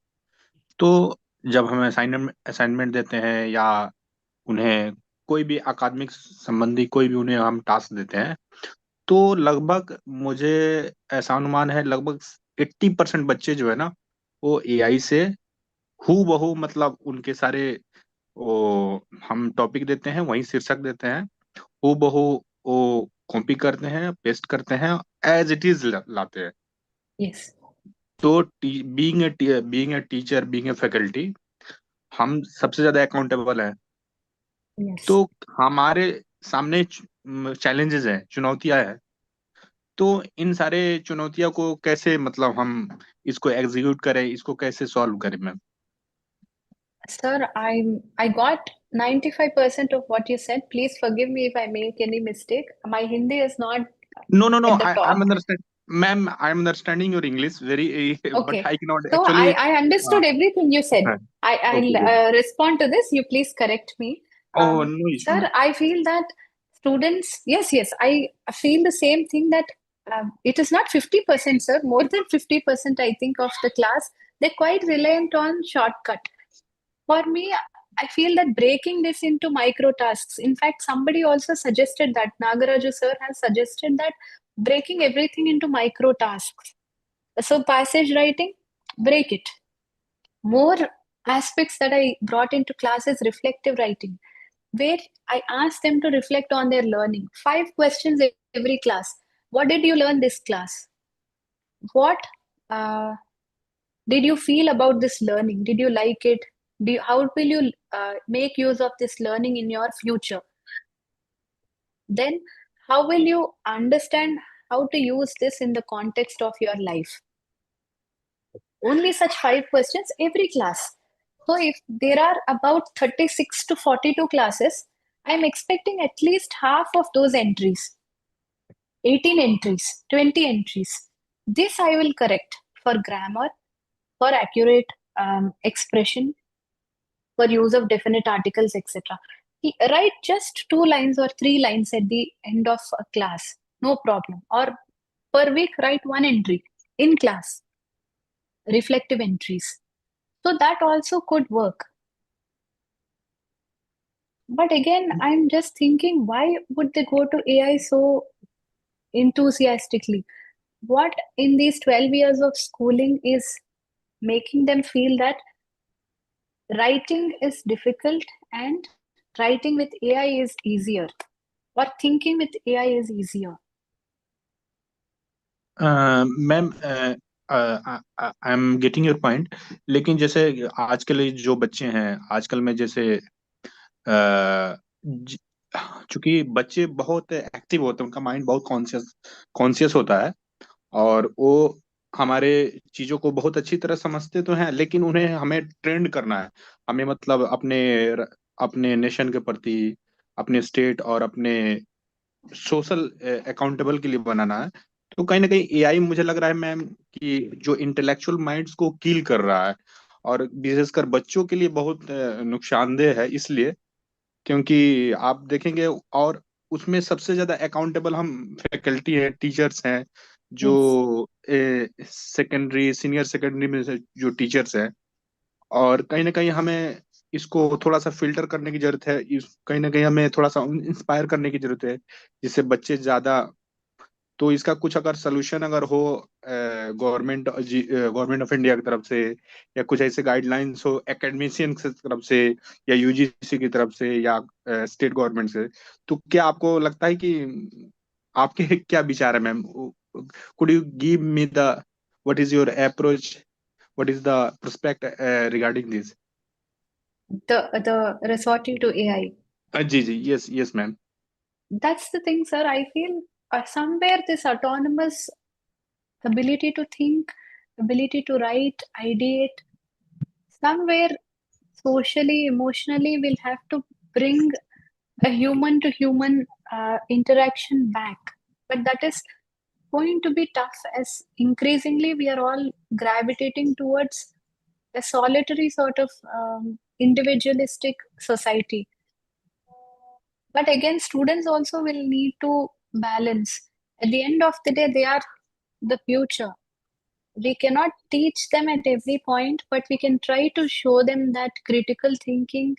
तो जब हम असाइनमेंट देते हैं या उन्हें कोई भी अकादमिक संबंधी कोई भी उन्हें हम टास्क देते हैं, तो लगभग मुझे ऐसा अनुमान है लगभग 80% बच्चे जो है ना वो एआई से हूबहू मतलब उनके सारे वो हम टॉपिक देते हैं वही शीर्षक देते हैं हूबहू वो कॉपी करते हैं पेस्ट करते हैं एज इट इज लाते हैं। Yes. तो being a teacher being a faculty हम सबसे ज्यादा अकाउंटेबल हैं। Yes. तो हमारे सामने चैलेंजेस हैं, चुनौतियां हैं। तो इन सारे चुनौतियों को कैसे मतलब हम इसको एग्जीक्यूट करें, इसको कैसे सॉल्व करें ma'am? Sir, I got 95% of what you said. Please forgive me if I make any mistake. My Hindi is not No, at the I'm top. understand, ma'am. I'm understanding your English very, but Okay. I cannot So actually. I understood everything you said. I'll Okay. respond to this. You please correct me. Oh, no issue, Sir, ma'am. I feel that students, yes, I feel the same thing that it is not 50%, sir. More than 50%, I think, of the class, they're quite reliant on shortcut. For me, I feel that breaking this into micro tasks. In fact, somebody also suggested that, Nagaraju sir has suggested that breaking everything into micro tasks. So passage writing, break it. More aspects that I brought into class is reflective writing, where I asked them to reflect on their learning. 5 questions every class. What did you learn this class? What did you feel about this learning? Did you like it? How will you make use of this learning in your future? Then, how will you understand how to use this in the context of your life? Only such 5 questions every class. So, if there are about 36 to 42 classes, I'm expecting at least half of those entries, 18 entries, 20 entries. This I will correct for grammar, for accurate expression, for use of definite articles, etc. Write just 2 lines or 3 lines at the end of a class, no problem. Or per week, write 1 entry in class, reflective entries. So that also could work. But again, I'm just thinking, why would they go to AI so enthusiastically? What in these 12 years of schooling is making them feel that writing is difficult and writing with AI is easier, or thinking with AI is easier? Ma'am I am getting your point, लेकिन जैसे आजकल ये जो बच्चे हैं आजकल में जैसे चूंकि बच्चे बहुत एक्टिव होते हैं, उनका माइंड बहुत कॉन्शियस होता है और वो हमारे चीजों को बहुत अच्छी तरह समझते तो हैं, लेकिन उन्हें हमें ट्रेंड करना है। हमें मतलब अपने अपने नेशन के प्रति, अपने स्टेट और अपने सोशल अकाउंटेबल के लिए बनाना है। तो कहीं ना कहीं एआई मुझे लग रहा है मैम कि जो इंटेलेक्चुअल माइंड्स को किल कर रहा है और विशेषकर बच्चों के लिए बहुत नुकसानदेह है, इसलिए क्योंकि आप देखेंगे और उसमें सबसे ज्यादा अकाउंटेबल हम फैकल्टी हैं, टीचर्स हैं, जो सेकेंडरी सीनियर सेकेंडरी में से जो टीचर्स हैं। और कहीं ना कहीं हमें इसको थोड़ा सा फिल्टर करने की जरूरत है, कहीं ना कहीं हमें थोड़ा सा इंस्पायर करने की जरूरत है, जिससे बच्चे ज्यादा तो इसका कुछ अगर सोल्यूशन अगर हो गवर्नमेंट ऑफ इंडिया की तरफ से, या कुछ ऐसे गाइडलाइंस हो एकेडमिशियन की तरफ से, या यूजीसी की तरफ से, या स्टेट गवर्नमेंट से, तो क्या आपको लगता है कि आपके क्या विचार है ma'am? Could you give me the what is your approach, what is the perspective regarding this? The resorting to AI. जी जी, yes yes ma'am. That's the thing, sir. I feel somewhere this autonomous ability to think, ability to write, ideate, somewhere socially, emotionally, we'll have to bring a human to human interaction back. But that is going to be tough as increasingly we are all gravitating towards a solitary sort of individualistic society. But again, students also will need to balance. At the end of the day, they are the future. We cannot teach them at every point, but we can try to show them that critical thinking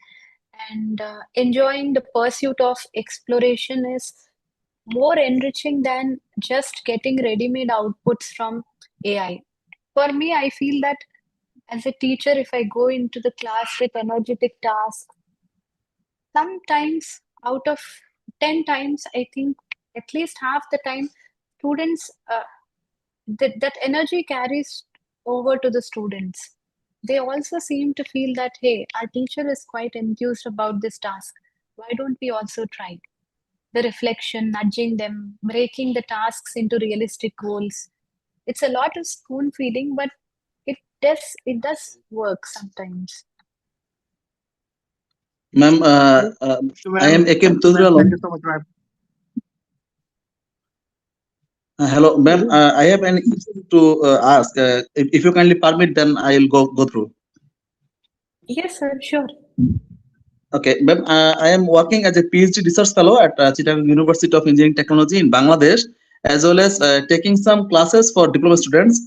and enjoying the pursuit of exploration is more enriching than just getting ready-made outputs from AI. For me, I feel that as a teacher, if I go into the class with energetic tasks, sometimes out of 10 times, I think at least half the time, students, that energy carries over to the students. They also seem to feel that, hey, our teacher is quite enthused about this task. Why don't we also try? The reflection, nudging them, breaking the tasks into realistic goals. It's a lot of spoon feeding, but it does work sometimes. Ma'am, So I ma'am, am Akim ma'am Tudral. Thank you so much ma'am. Hello, ma'am. I have an issue to ask. If you kindly permit, then I'll go through. Yes, sir, sure. Okay, ma'am. I am working as a PhD research fellow at Chittagong University of Engineering Technology in Bangladesh, as well as taking some classes for diploma students.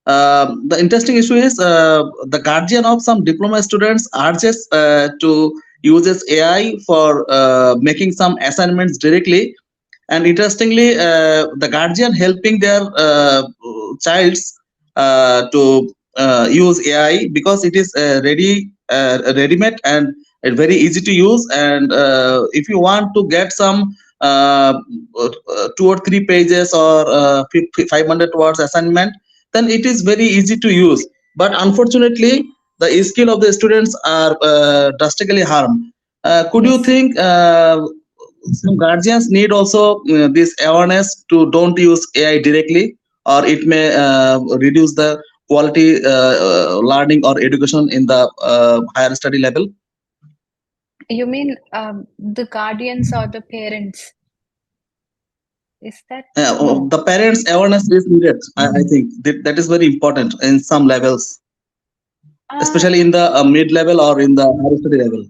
The interesting issue is the guardian of some diploma students urges to uses AI for making some assignments directly, and interestingly the guardian helping their childs to use AI because it is ready-made and very easy to use, and if you want to get some 2 or 3 pages or 500 words assignment, then it is very easy to use, but unfortunately the skill of the students are drastically harmed. Could you Yes. think some guardians need also this awareness to don't use AI directly, or it may reduce the quality learning or education in the higher study level? You mean the guardians or the parents? Is that no? The parents awareness is needed. I think that is very important in some levels, Uh, especially in the mid level or in the higher study level,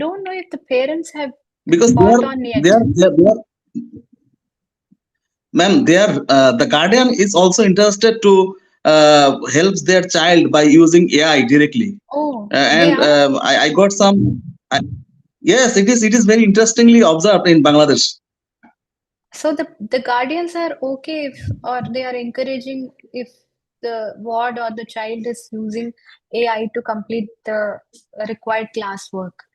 don't know if the parents have because caught on yet. they are ma'am, they are the guardian is also interested to helps their child by using AI directly. Oh, they And are. I got some. Yes, it is very interestingly observed in Bangladesh. So the guardians are okay if, or they are encouraging if the ward or the child is using AI to complete the required classwork.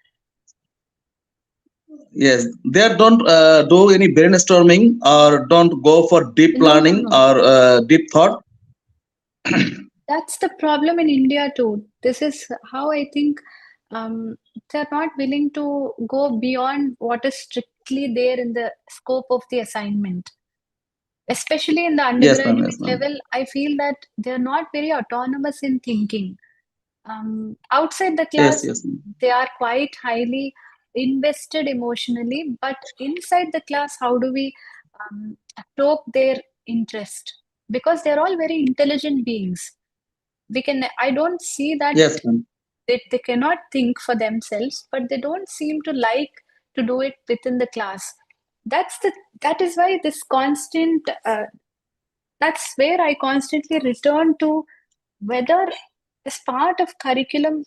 Yes, they don't do any brainstorming or don't go for deep No, no, planning no. or deep thought. That's the problem in India too. This is how I think they're not willing to go beyond what is strictly there in the scope of the assignment. Especially in the Yes, ma'am. undergraduate Yes, ma'am. level, I feel that they're not very autonomous in thinking. Outside the Yes, class, yes, ma'am. they are quite highly invested emotionally, but inside the class, how do we stoke their interest? Because they're all very intelligent beings. I don't see that Yes, ma'am. they cannot think for themselves, but they don't seem to like to do it within the class. That is why this constant that's where I constantly return to whether as part of curriculum,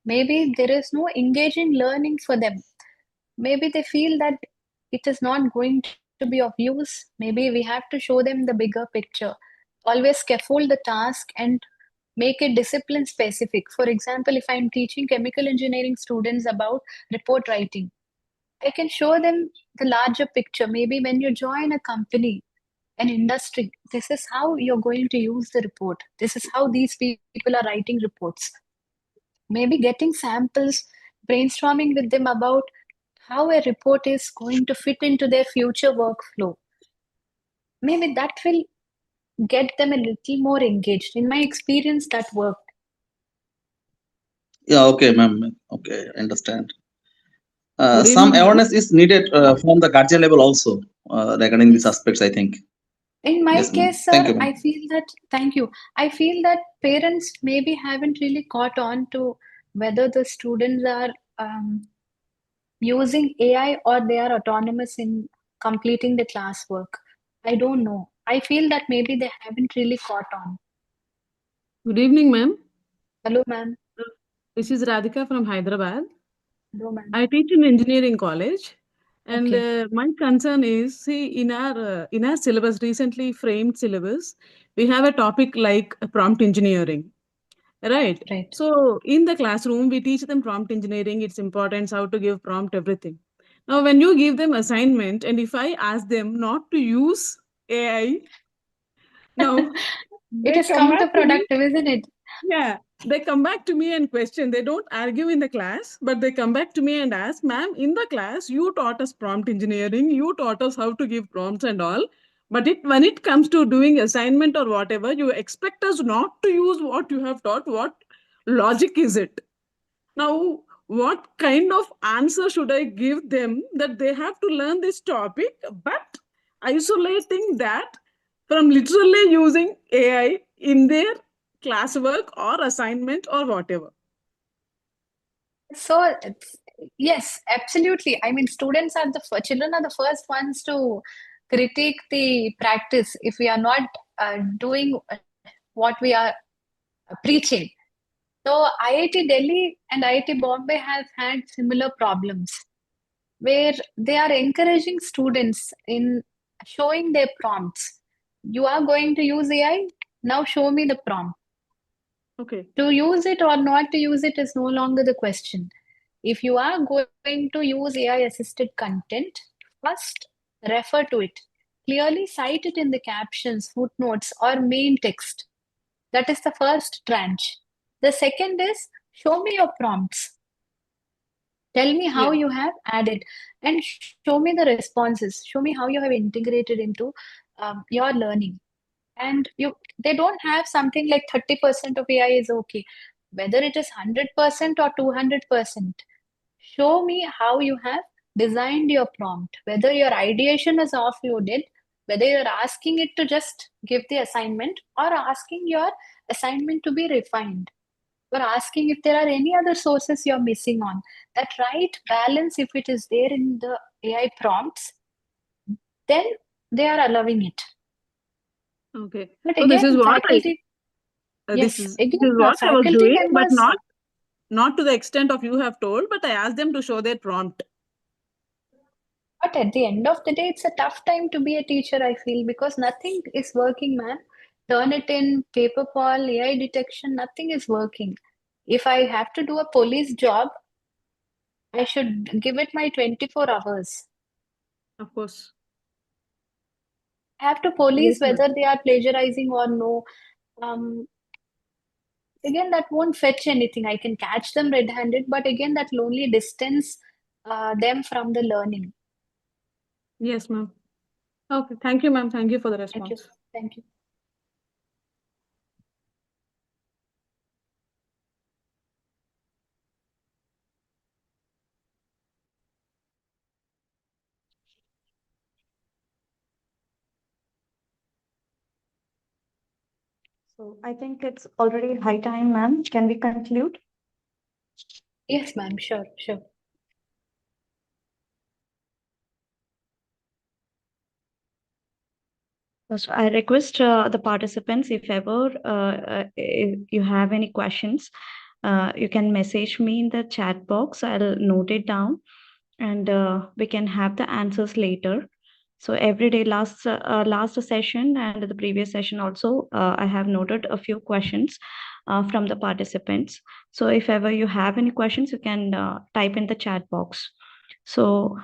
maybe there is no engaging learning for them. Maybe they feel that it is not going to be of use, maybe we have to show them the bigger picture. Always scaffold the task and make it discipline specific. For example, if I'm teaching chemical engineering students about report writing, I can show them the larger picture. Maybe when you join a company, an industry, this is how you're going to use the report. This is how these people are writing reports. Maybe getting samples, brainstorming with them about how a report is going to fit into their future workflow. Maybe that will get them a little more engaged. In my experience, that worked. Yeah, okay, ma'am. Okay, understand. Good Some evening, ma'am. awareness is needed from the guardian level also regarding these Yes. aspects, I think. In my Yes, ma'am. case, Thank sir, you, ma'am. I feel that, thank you. I feel that parents maybe haven't really caught on to whether the students are using AI or they are autonomous in completing the classwork. I don't know. I feel that maybe they haven't really caught on. Good evening, ma'am. Hello, ma'am. This is Radhika from Hyderabad. Hello, ma'am. I teach in engineering college, and Okay. my concern is, see, in our syllabus, recently framed syllabus, we have a topic like prompt engineering, right? Right. So in the classroom, we teach them prompt engineering, its importance, how to give prompt, everything. Now, when you give them assignment, and if I ask them not to use AI, now It they is come back to me. counterproductive, isn't it? Yeah, they come back to me and question. They don't argue in the class, but they come back to me and ask, ma'am, in the class, you taught us prompt engineering, you taught us how to give prompts and all. But when it comes to doing assignment or whatever, you expect us not to use what you have taught. What logic is it? Now, what kind of answer should I give them that they have to learn this topic, but isolating that from literally using AI in their classwork or assignment or whatever? So, yes, absolutely. I mean, students are children are the first ones to critique the practice if we are not doing what we are preaching. So, IIT Delhi and IIT Bombay have had similar problems where they are encouraging students in showing their prompts. You are going to use AI, now show me the prompt. Okay. To use it or not to use it is no longer the question. If you are going to use AI assisted content, first refer to it. Clearly cite it in the captions, footnotes, or main text. That is the first tranche. The second is show me your prompts. Tell me how Yeah. you have added and show me the responses. Show me how you have integrated into your learning. And they don't have something like 30% of AI is okay. Whether it is 100% or 200%, show me how you have designed your prompt, whether your ideation is offloaded, whether you're asking it to just give the assignment or asking your assignment to be refined, or asking if there are any other sources you're missing on. That right balance, if it is there in the AI prompts, then they are allowing it. Okay. But So this is again, what faculty, this yes, is again, what I was faculty doing, but members. not to the extent of you have told, but I asked them to show their prompt. But at the end of the day, it's a tough time to be a teacher, I feel, because nothing is working, man. Turnitin, paper poll, AI detection, nothing is working. If I have to do a police job, I should give it my 24 hours. Of course. I have to Yes, police ma'am. whether they are plagiarizing or no. Um, Again, that won't fetch anything. I can catch them red-handed, but again, that will only distance them from the learning. Yes, ma'am. Okay. Thank you, ma'am. Thank you for the Thank you. response. Thank you. So I think it's already high time, ma'am. Can we conclude? Yes, ma'am. Sure, sure. So I request the participants, if ever if you have any questions, you can message me in the chat box. I'll note it down and we can have the answers later. So every day, last session and the previous session also, I have noted a few questions from the participants. So if ever you have any questions, you can type in the chat box. So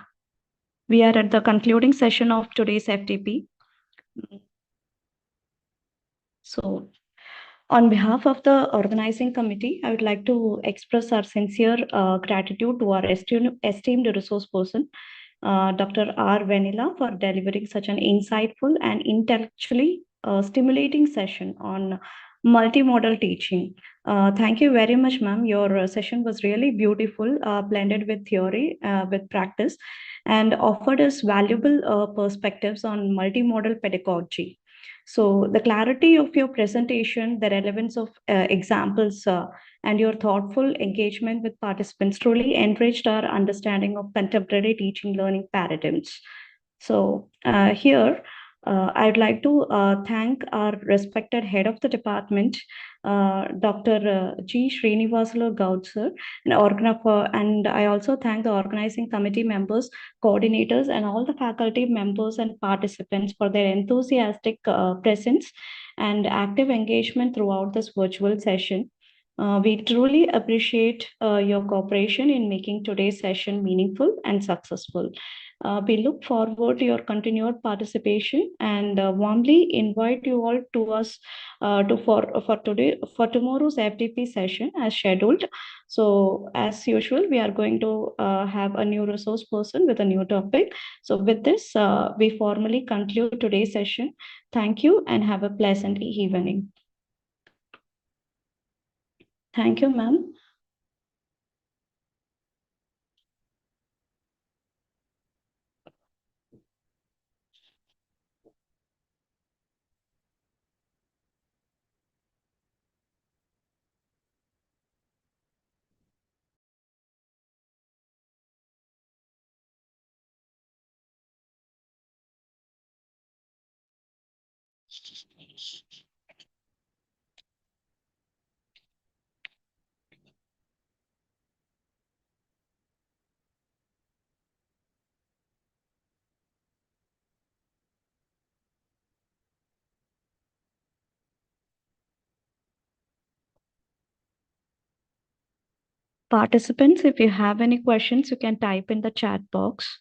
we are at the concluding session of today's FTP. So on behalf of the organizing committee, I would like to express our sincere gratitude to our esteemed resource person, Dr. R. Vanilla, for delivering such an insightful and intellectually stimulating session on multimodal teaching. Thank you very much, ma'am. Your session was really beautiful, blended with theory, with practice, and offered us valuable perspectives on multimodal pedagogy. So the clarity of your presentation, the relevance of examples, and your thoughtful engagement with participants truly enriched our understanding of contemporary teaching learning paradigms. So here, I'd like to thank our respected head of the department, Dr. G. Srinivasulu Gaud sir, and I also thank the organizing committee members, coordinators, and all the faculty members and participants for their enthusiastic presence and active engagement throughout this virtual session. We truly appreciate your cooperation in making today's session meaningful and successful. We look forward to your continued participation and warmly invite you all to us for tomorrow's FTP session as scheduled. So as usual, we are going to have a new resource person with a new topic. So with this, we formally conclude today's session. Thank you and have a pleasant evening. Thank you, ma'am. Participants, if you have any questions, you can type in the chat box.